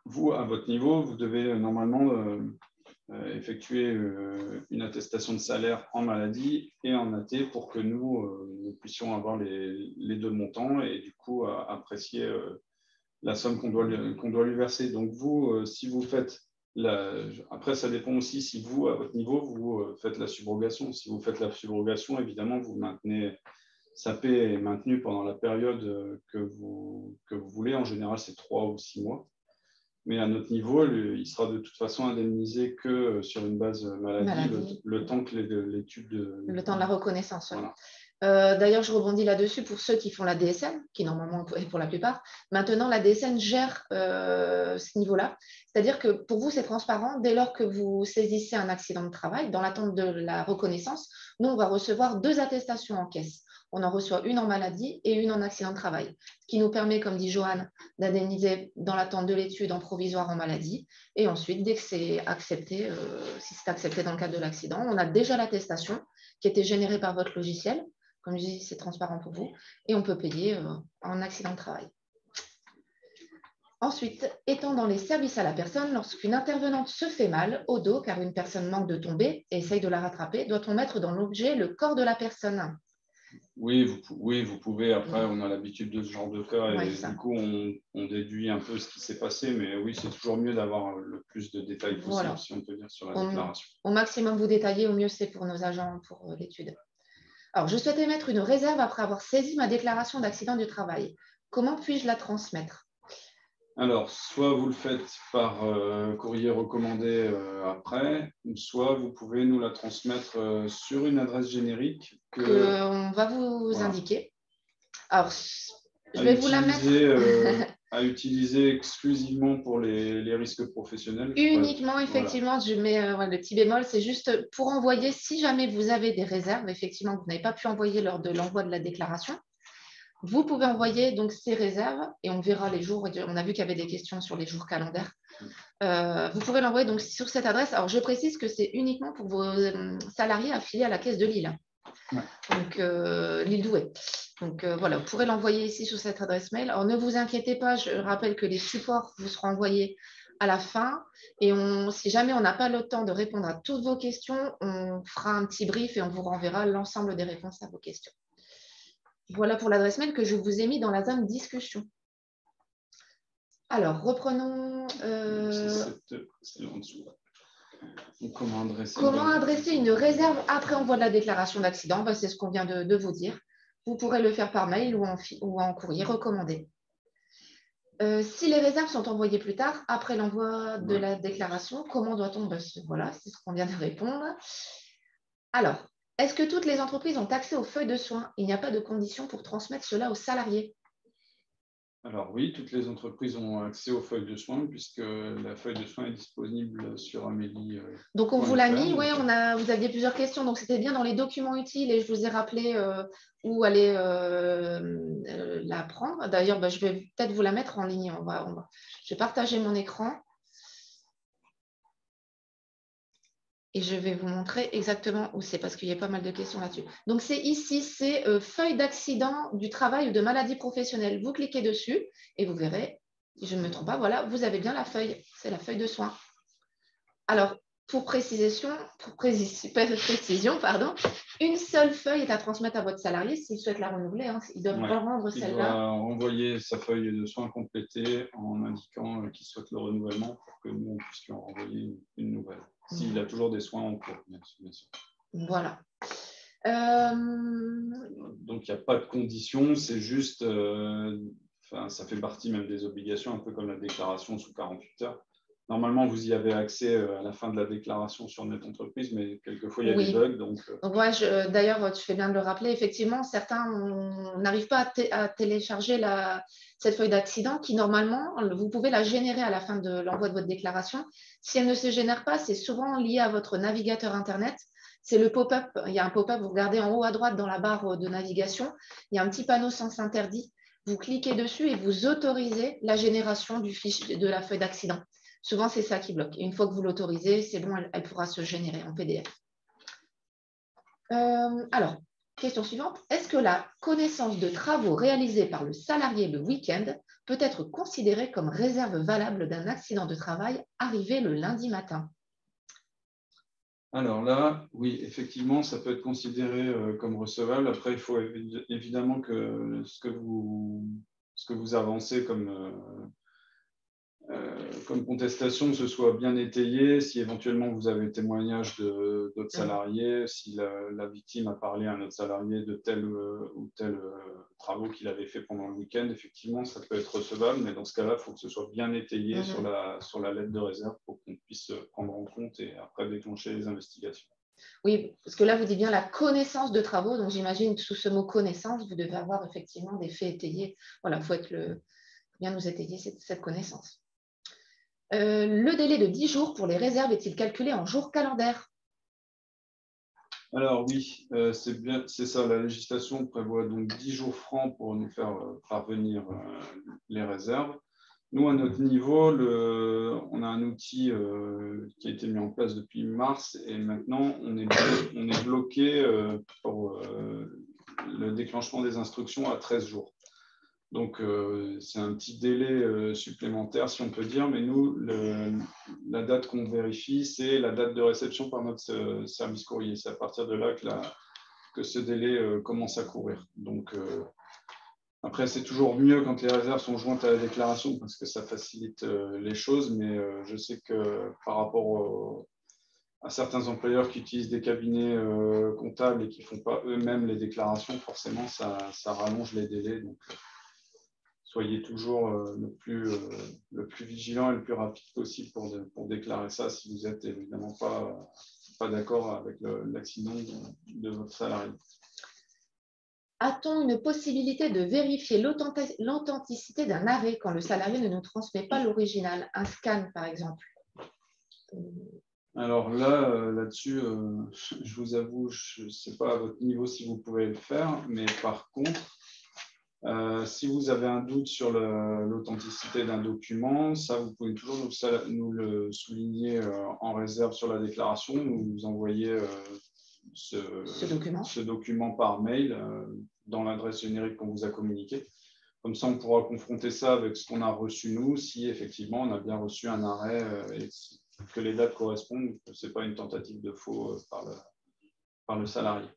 D: vous, à votre niveau, vous devez normalement effectuer une attestation de salaire en maladie et en AT pour que nous puissions avoir les deux montants et du coup apprécier la somme qu'on doit lui verser. Donc vous, si vous faites après ça dépend aussi si vous, à votre niveau, vous faites la subrogation. Si vous faites la subrogation, évidemment, vous maintenez, sa paie est maintenue pendant la période que vous voulez. En général, c'est 3 ou 6 mois. Mais à notre niveau, il sera de toute façon indemnisé que sur une base maladie. Le temps que l'étude
C: le temps de la reconnaissance.
D: Voilà.
C: D'ailleurs, je rebondis là-dessus pour ceux qui font la DSN, qui normalement est pour la plupart. Maintenant, la DSN gère ce niveau-là. C'est-à-dire que pour vous, c'est transparent. Dès lors que vous saisissez un accident de travail, dans l'attente de la reconnaissance, nous, on va recevoir 2 attestations en caisse. On en reçoit une en maladie et une en accident de travail, ce qui nous permet, comme dit Joanne, d'indemniser dans l'attente de l'étude en provisoire en maladie. Et ensuite, dès que c'est accepté, si c'est accepté dans le cadre de l'accident, on a déjà l'attestation qui a été générée par votre logiciel. Comme je dis, c'est transparent pour vous. Et on peut payer en accident de travail. Ensuite, étant dans les services à la personne, lorsqu'une intervenante se fait mal au dos, car une personne manque de tomber et essaye de la rattraper, doit-on mettre dans l'objet le corps de la personne?
D: Oui, vous pouvez. Après, on a l'habitude de ce genre de cas et
C: Ouais,
D: du coup, on déduit un peu ce qui s'est passé. Mais oui, c'est toujours mieux d'avoir le plus de détails possible,
C: Voilà.
D: si on peut dire, sur la déclaration.
C: Au maximum, vous détaillez, au mieux c'est pour nos agents, pour l'étude. Alors, je souhaitais mettre une réserve après avoir saisi ma déclaration d'accident du travail. Comment puis-je la transmettre?
D: Alors, soit vous le faites par courrier recommandé après, soit vous pouvez nous la transmettre sur une adresse générique
C: qu'on va vous indiquer. Alors, je vais vous la mettre.
D: À utiliser exclusivement pour les risques professionnels.
C: Uniquement, effectivement, je mets le petit bémol, c'est juste pour envoyer, si jamais vous avez des réserves, effectivement, que vous n'avez pas pu envoyer lors de l'envoi de la déclaration, vous pouvez envoyer donc ces réserves et on verra les jours. On a vu qu'il y avait des questions sur les jours calendaires. Vous pouvez l'envoyer donc sur cette adresse. Alors, je précise que c'est uniquement pour vos salariés affiliés à la Caisse de Lille, donc l'île Douai. Donc voilà, vous pourrez l'envoyer ici sur cette adresse mail. Alors, ne vous inquiétez pas, je rappelle que les supports vous seront envoyés à la fin. Et si jamais on n'a pas le temps de répondre à toutes vos questions, on fera un petit brief et on vous renverra l'ensemble des réponses à vos questions. Voilà pour l'adresse mail que je vous ai mis dans la zone discussion. Alors, reprenons.
D: C'est en dessous.
C: Comment adresser une réserve après envoi de la déclaration d'accident? C'est ce qu'on vient de vous dire. Vous pourrez le faire par mail ou en courrier recommandé. Si les réserves sont envoyées plus tard, après l'envoi de la déclaration, comment doit-on? Voilà, c'est ce qu'on vient de répondre. Alors, est-ce que toutes les entreprises ont accès aux feuilles de soins? Il n'y a pas de condition pour transmettre cela aux salariés?
D: Alors oui, toutes les entreprises ont accès aux feuilles de soins puisque la feuille de soins est disponible sur Amélie.
C: Donc, on vous l'a mis, oui, vous aviez plusieurs questions, donc c'était bien dans les documents utiles et je vous ai rappelé où aller la prendre. D'ailleurs, je vais peut-être vous la mettre en ligne. Je vais partager mon écran et je vais vous montrer exactement où c'est parce qu'il y a pas mal de questions là-dessus. Donc, c'est ici, c'est feuille d'accident du travail ou de maladie professionnelle. Vous cliquez dessus et vous verrez, si je ne me trompe pas, voilà, vous avez bien la feuille. C'est la feuille de soins. Alors, pour précision, une seule feuille est à transmettre à votre salarié s'il souhaite la renouveler. Il doit rendre celle-là.
D: Il doit renvoyer sa feuille de soins complétée en indiquant qu'il souhaite le renouvellement pour que nous, on puisse lui en renvoyer une nouvelle. S'il a toujours des soins en cours, bien sûr.
C: Voilà.
D: Donc, il n'y a pas de condition, c'est juste, ça fait partie même des obligations, un peu comme la déclaration sous 48 heures. Normalement, vous y avez accès à la fin de la déclaration sur notre entreprise, mais quelquefois, il y a des bugs. Donc
C: d'ailleurs, tu fais bien de le rappeler. Effectivement, certains n'arrivent pas à télécharger cette feuille d'accident qui, normalement, vous pouvez la générer à la fin de l'envoi de votre déclaration. Si elle ne se génère pas, c'est souvent lié à votre navigateur Internet. C'est le pop-up. Il y a un pop-up, vous regardez en haut à droite dans la barre de navigation. Il y a un petit panneau sens interdit. Vous cliquez dessus et vous autorisez la génération de la feuille d'accident. Souvent, c'est ça qui bloque. Et une fois que vous l'autorisez, c'est bon, elle pourra se générer en PDF. Alors, question suivante. Est-ce que la connaissance de travaux réalisés par le salarié le week-end peut être considérée comme réserve valable d'un accident de travail arrivé le lundi matin?
D: Alors là, oui, effectivement, ça peut être considéré comme recevable. Après, il faut évidemment que ce que vous avancez comme contestation, ce soit bien étayé, si éventuellement vous avez témoignage d'autres salariés, si la victime a parlé à un autre salarié de tel ou tel travaux qu'il avait fait pendant le week-end, effectivement, ça peut être recevable, mais dans ce cas-là, il faut que ce soit bien étayé sur la lettre de réserve pour qu'on puisse prendre en compte et après déclencher les investigations.
C: Oui, parce que là, vous dites bien la connaissance de travaux. Donc, j'imagine sous ce mot connaissance, vous devez avoir effectivement des faits étayés. Voilà, il faut bien nous étayer cette connaissance. Le délai de 10 jours pour les réserves est-il calculé en jours calendaires?
D: Alors oui, c'est ça. La législation prévoit donc 10 jours francs pour nous faire parvenir les réserves. Nous, à notre niveau, on a un outil qui a été mis en place depuis mars et maintenant, on est bloqué pour le déclenchement des instructions à 13 jours. Donc, c'est un petit délai supplémentaire, si on peut dire, mais nous, la date qu'on vérifie, c'est la date de réception par notre service courrier. C'est à partir de là que ce délai commence à courir. Donc, après, c'est toujours mieux quand les réserves sont jointes à la déclaration parce que ça facilite les choses, mais je sais que par rapport à certains employeurs qui utilisent des cabinets comptables et qui ne font pas eux-mêmes les déclarations, forcément, ça rallonge les délais. Donc, soyez toujours le plus vigilant et le plus rapide possible pour déclarer ça si vous n'êtes évidemment pas d'accord avec l'accident de votre salarié.
C: A-t-on une possibilité de vérifier l'authenticité d'un arrêt quand le salarié ne nous transmet pas l'original, un scan par exemple?
D: Alors là-dessus, je vous avoue, je ne sais pas à votre niveau si vous pouvez le faire, mais par contre, si vous avez un doute sur l'authenticité d'un document, ça, vous pouvez toujours nous le souligner en réserve sur la déclaration. Nous envoyer ce document par mail dans l'adresse générique qu'on vous a communiquée. Comme ça, on pourra confronter ça avec ce qu'on a reçu nous, si effectivement on a bien reçu un arrêt et que les dates correspondent, que ce n'est pas une tentative de faux par le salarié.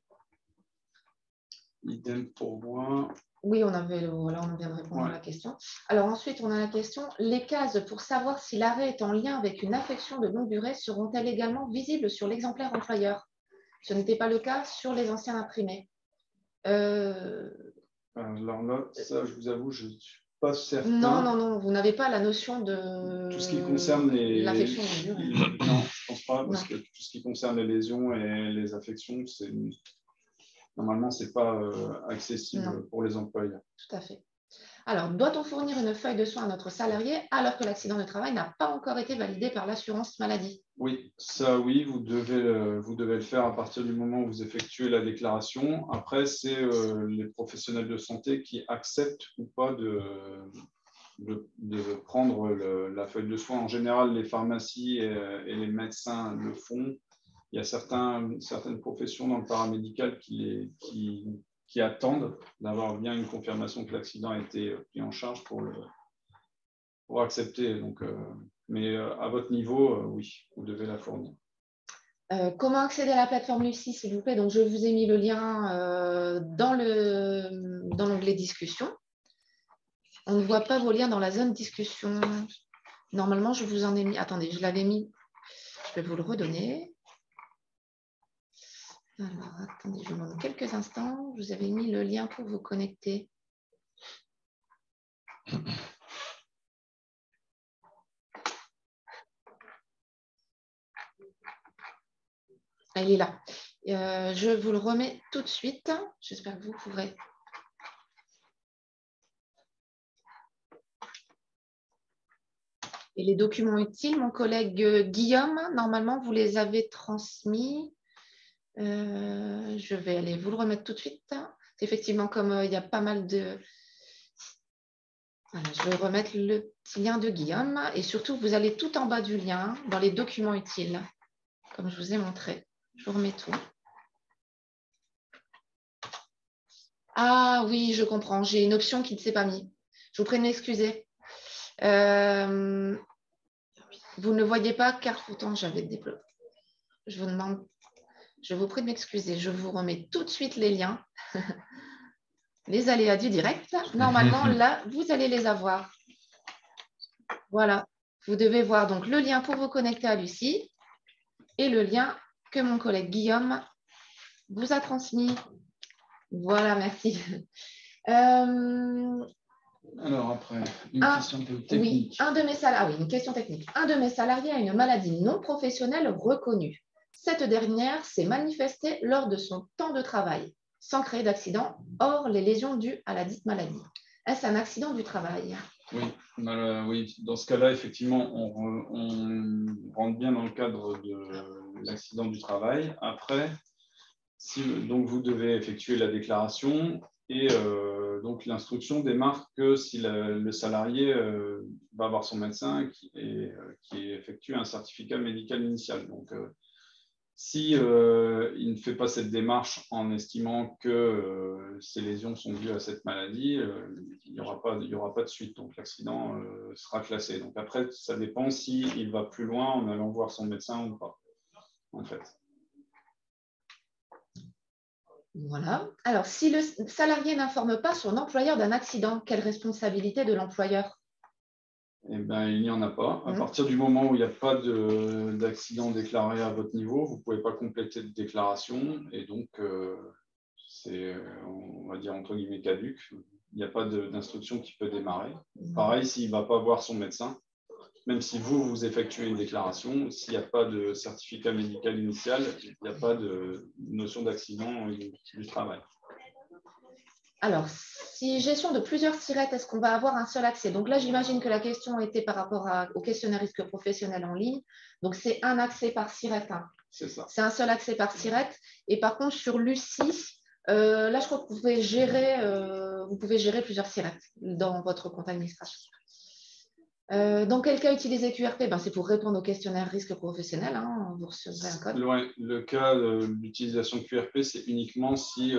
D: Idem pour moi.
C: Oui, on vient de répondre à la question. Alors ensuite, on a la question, les cases pour savoir si l'arrêt est en lien avec une affection de longue durée seront-elles également visibles sur l'exemplaire employeur? Ce n'était pas le cas sur les anciens imprimés.
D: Alors là, ça, je vous avoue, je ne suis pas certain.
C: Non, vous n'avez pas la notion de
D: tout ce qui concerne
C: l'affection de longue durée.
D: Non, je ne pense pas, parce que tout ce qui concerne les lésions et les affections, normalement, ce n'est pas accessible pour les employeurs.
C: Tout à fait. Alors, doit-on fournir une feuille de soins à notre salarié alors que l'accident de travail n'a pas encore été validé par l'assurance maladie?
D: Oui, ça oui, vous devez le faire à partir du moment où vous effectuez la déclaration. Après, c'est les professionnels de santé qui acceptent ou pas de prendre la feuille de soins. En général, les pharmacies et les médecins le font. Il y a certaines professions dans le paramédical qui attendent d'avoir bien une confirmation que l'accident a été pris en charge pour accepter. Donc, mais à votre niveau, oui, vous devez la fournir.
C: Comment accéder à la plateforme Lucie, s'il vous plaît? Donc, je vous ai mis le lien dans l'onglet discussion. On ne voit pas vos liens dans la zone discussion. Normalement, je vous en ai mis. Attendez, je l'avais mis. Je vais vous le redonner. Alors, attendez, je vous demande quelques instants. Je vous avais mis le lien pour vous connecter. Il est là. Je vous le remets tout de suite. J'espère que vous pourrez. Et les documents utiles, mon collègue Guillaume, normalement, vous les avez transmis. Je vais aller vous le remettre tout de suite. Effectivement, comme il y a pas mal de... Voilà, je vais remettre le petit lien de Guillaume. Et surtout, vous allez tout en bas du lien, dans les documents utiles, comme je vous ai montré. Je vous remets tout. Ah oui, je comprends. J'ai une option qui ne s'est pas mise. Je vous prie de m'excuser. Vous ne voyez pas car pourtant j'avais déployé. Je vous demande, je vous prie de m'excuser. Je vous remets tout de suite les liens. Les aléas du direct. Normalement, là, vous allez les avoir. Voilà. Vous devez voir donc le lien pour vous connecter à Lucie et le lien que mon collègue Guillaume vous a transmis. Voilà, merci.
D: Alors après, une question technique.
C: Oui, une question technique. Un de mes salariés a une maladie non professionnelle reconnue. Cette dernière s'est manifestée lors de son temps de travail, sans créer d'accident, hors les lésions dues à la dite maladie. Est-ce un accident du travail?
D: Oui, oui, dans ce cas-là, effectivement, on rentre bien dans le cadre de l'accident du travail. Après, donc vous devez effectuer la déclaration et donc l'instruction démarque que si le salarié va voir son médecin qui effectue un certificat médical initial. Donc, si il ne fait pas cette démarche en estimant que ces lésions sont dues à cette maladie, il n'y aura pas de suite. Donc l'accident sera classé. Donc après, ça dépend s'il va plus loin en allant voir son médecin ou pas, en fait.
C: Voilà. Alors, si le salarié n'informe pas son employeur d'un accident, quelle responsabilité de l'employeur?
D: Eh bien, il n'y en a pas. À partir du moment où il n'y a pas d'accident déclaré à votre niveau, vous ne pouvez pas compléter de déclaration et donc c'est, on va dire, entre guillemets, caduc. Il n'y a pas d'instruction qui peut démarrer. Pareil, s'il ne va pas voir son médecin, même si vous effectuez une déclaration, s'il n'y a pas de certificat médical initial, il n'y a pas de notion d'accident du travail.
C: Alors, si gestion de plusieurs SIRET, est-ce qu'on va avoir un seul accès? Donc là, j'imagine que la question était par rapport au questionnaire risque professionnel en ligne. Donc, c'est un accès par SIRET. Hein.
D: C'est ça.
C: C'est un seul accès par SIRET. Et par contre, sur l'UCI, là, je crois que vous pouvez gérer plusieurs SIRET dans votre compte administration. Dans quel cas utiliser QRP? C'est pour répondre au questionnaire risque professionnel. Hein, vous recevrez un code.
D: Le cas de l'utilisation de QRP, c'est uniquement si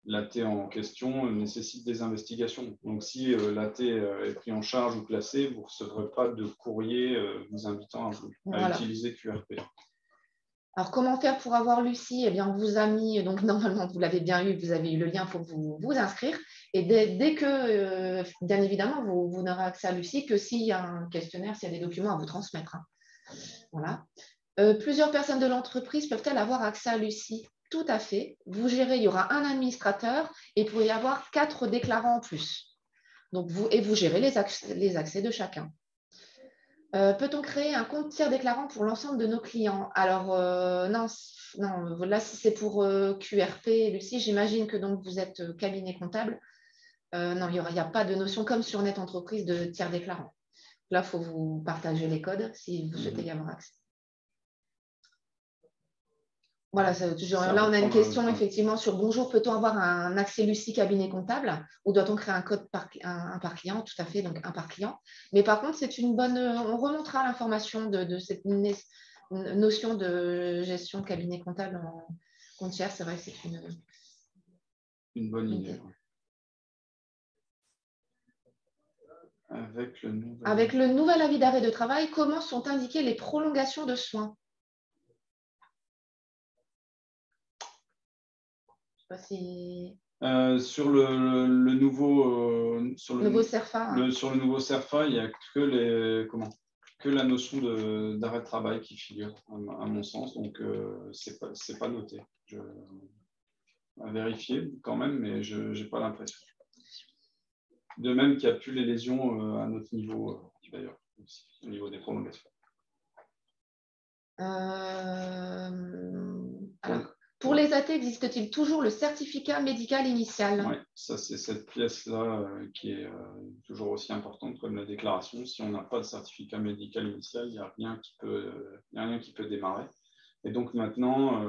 D: l'AT en question nécessite des investigations. Donc, si l'AT est pris en charge ou classé, vous ne recevrez pas de courrier vous invitant à utiliser QRP.
C: Alors, comment faire pour avoir l'UCI? Eh bien, on vous a mis, donc normalement, vous l'avez bien eu, vous avez eu le lien pour vous inscrire. Et dès que, bien évidemment, vous n'aurez accès à l'UCI que s'il y a un questionnaire, s'il y a des documents à vous transmettre. Hein. Voilà. Plusieurs personnes de l'entreprise peuvent-elles avoir accès à l'UCI? Tout à fait. Vous gérez, il y aura un administrateur et il pourrait y avoir 4 déclarants en plus. Donc vous gérez les accès de chacun. Peut-on créer un compte tiers déclarant pour l'ensemble de nos clients? Alors, non, là, si c'est pour QRP, Lucie, j'imagine que donc, vous êtes cabinet comptable. Non, il n'y a pas de notion comme sur Net Entreprise de tiers déclarant. Là, il faut vous partager les codes si vous souhaitez y avoir accès. Voilà, là, on a une question effectivement sur bonjour, peut-on avoir un accès Lucie cabinet comptable ou doit-on créer un code par client? Tout à fait, donc un par client. Mais par contre, c'est une bonne. On remontera l'information de cette notion de gestion de cabinet comptable en compte tiers. C'est vrai que c'est
D: une bonne idée.
C: Avec le nouvel avis d'arrêt de travail, comment sont indiquées les prolongations de soins? Si...
D: sur le nouveau
C: CERFA,
D: sur le nouveau CERFA, il n'y a que la notion d'arrêt de travail qui figure à mon sens, donc c'est pas noté. À vérifier quand même, mais je n'ai pas l'impression. De même qu'il n'y a plus les lésions à notre niveau d'ailleurs, au niveau des prolongations.
C: Alors, pour les AT, existe-t-il toujours le certificat médical initial?
D: Oui, ça c'est cette pièce-là qui est toujours aussi importante comme la déclaration. Si on n'a pas de certificat médical initial, il n'y a rien qui peut démarrer. Et donc maintenant,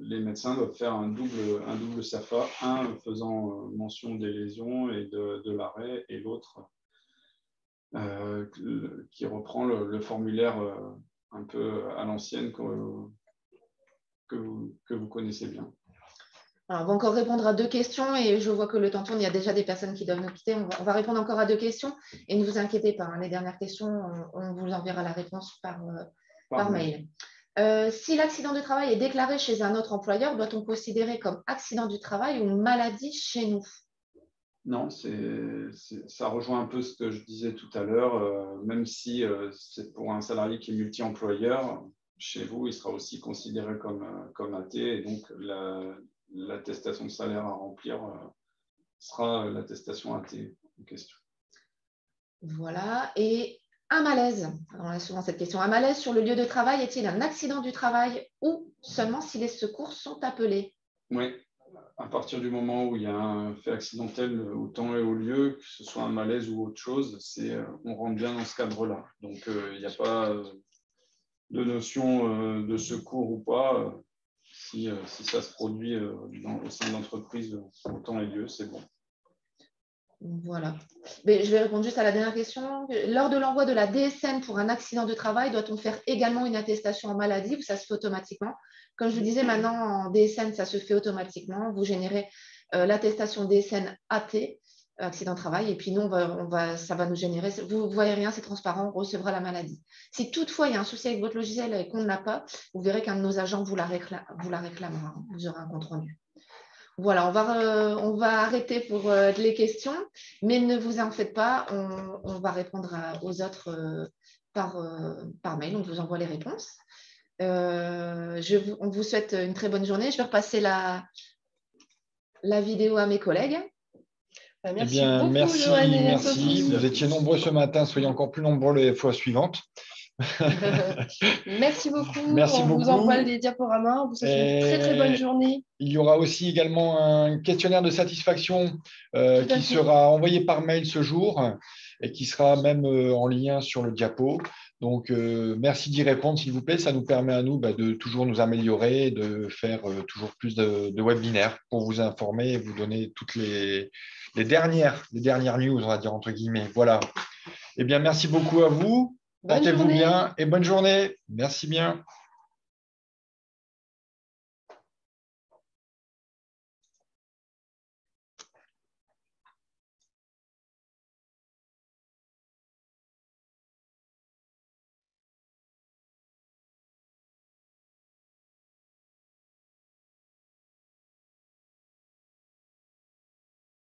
D: les médecins doivent faire un double CERFA, un faisant mention des lésions et de l'arrêt, et l'autre qui reprend le formulaire un peu à l'ancienne que vous connaissez bien.
C: Alors, on va encore répondre à 2 questions et je vois que le temps tourne. Il y a déjà des personnes qui doivent nous quitter. On va répondre encore à 2 questions et ne vous inquiétez pas. Hein, les dernières questions, on vous enverra la réponse par mail. Si l'accident du travail est déclaré chez un autre employeur, doit-on considérer comme accident du travail ou maladie chez nous?
D: Non, ça rejoint un peu ce que je disais tout à l'heure. Même si c'est pour un salarié qui est multi-employeur, chez vous, il sera aussi considéré comme AT et donc l'attestation de salaire à remplir sera l'attestation AT en question.
C: Voilà. Et Un malaise, on a souvent cette question, un malaise sur le lieu de travail est-il un accident du travail ou seulement si les secours sont appelés?
D: Oui, à partir du moment où il y a un fait accidentel au temps et au lieu, que ce soit un malaise ou autre chose, on rentre bien dans ce cadre-là. Donc, il n'y a pas de notion de secours ou pas. Si ça se produit au sein de l'entreprise au temps et lieu, c'est bon.
C: Voilà. Mais je vais répondre juste à la dernière question. Lors de l'envoi de la DSN pour un accident de travail, doit-on faire également une attestation en maladie ou ça se fait automatiquement? Comme je vous disais, maintenant, en DSN, ça se fait automatiquement. Vous générez l'attestation DSN AT, accident de travail, et puis nous, ça va nous générer. Vous ne voyez rien, c'est transparent, on recevra la maladie. Si toutefois, il y a un souci avec votre logiciel et qu'on ne l'a pas, vous verrez qu'un de nos agents vous la réclamera. Vous aurez un compte rendu. Voilà, on va arrêter pour les questions, mais ne vous en faites pas, on va répondre aux autres par mail, on vous envoie les réponses. On vous souhaite une très bonne journée. Je vais repasser la vidéo à mes collègues.
B: Merci beaucoup, Joanne et Sophie.
A: Vous étiez nombreux ce matin, soyez encore plus nombreux les fois suivantes.
B: Merci beaucoup.
A: Merci beaucoup.
B: Vous envoie les diaporamas. On vous souhaite une très très bonne journée.
A: Il y aura aussi également un questionnaire de satisfaction qui sera envoyé par mail ce jour et qui sera même en lien sur le diapo. Donc, merci d'y répondre, s'il vous plaît. Ça nous permet à nous de toujours nous améliorer, de faire toujours plus de webinaires pour vous informer et vous donner toutes les dernières news, on va dire entre guillemets. Voilà. Eh bien, merci beaucoup à vous. Portez-vous bien et bonne journée. Merci bien.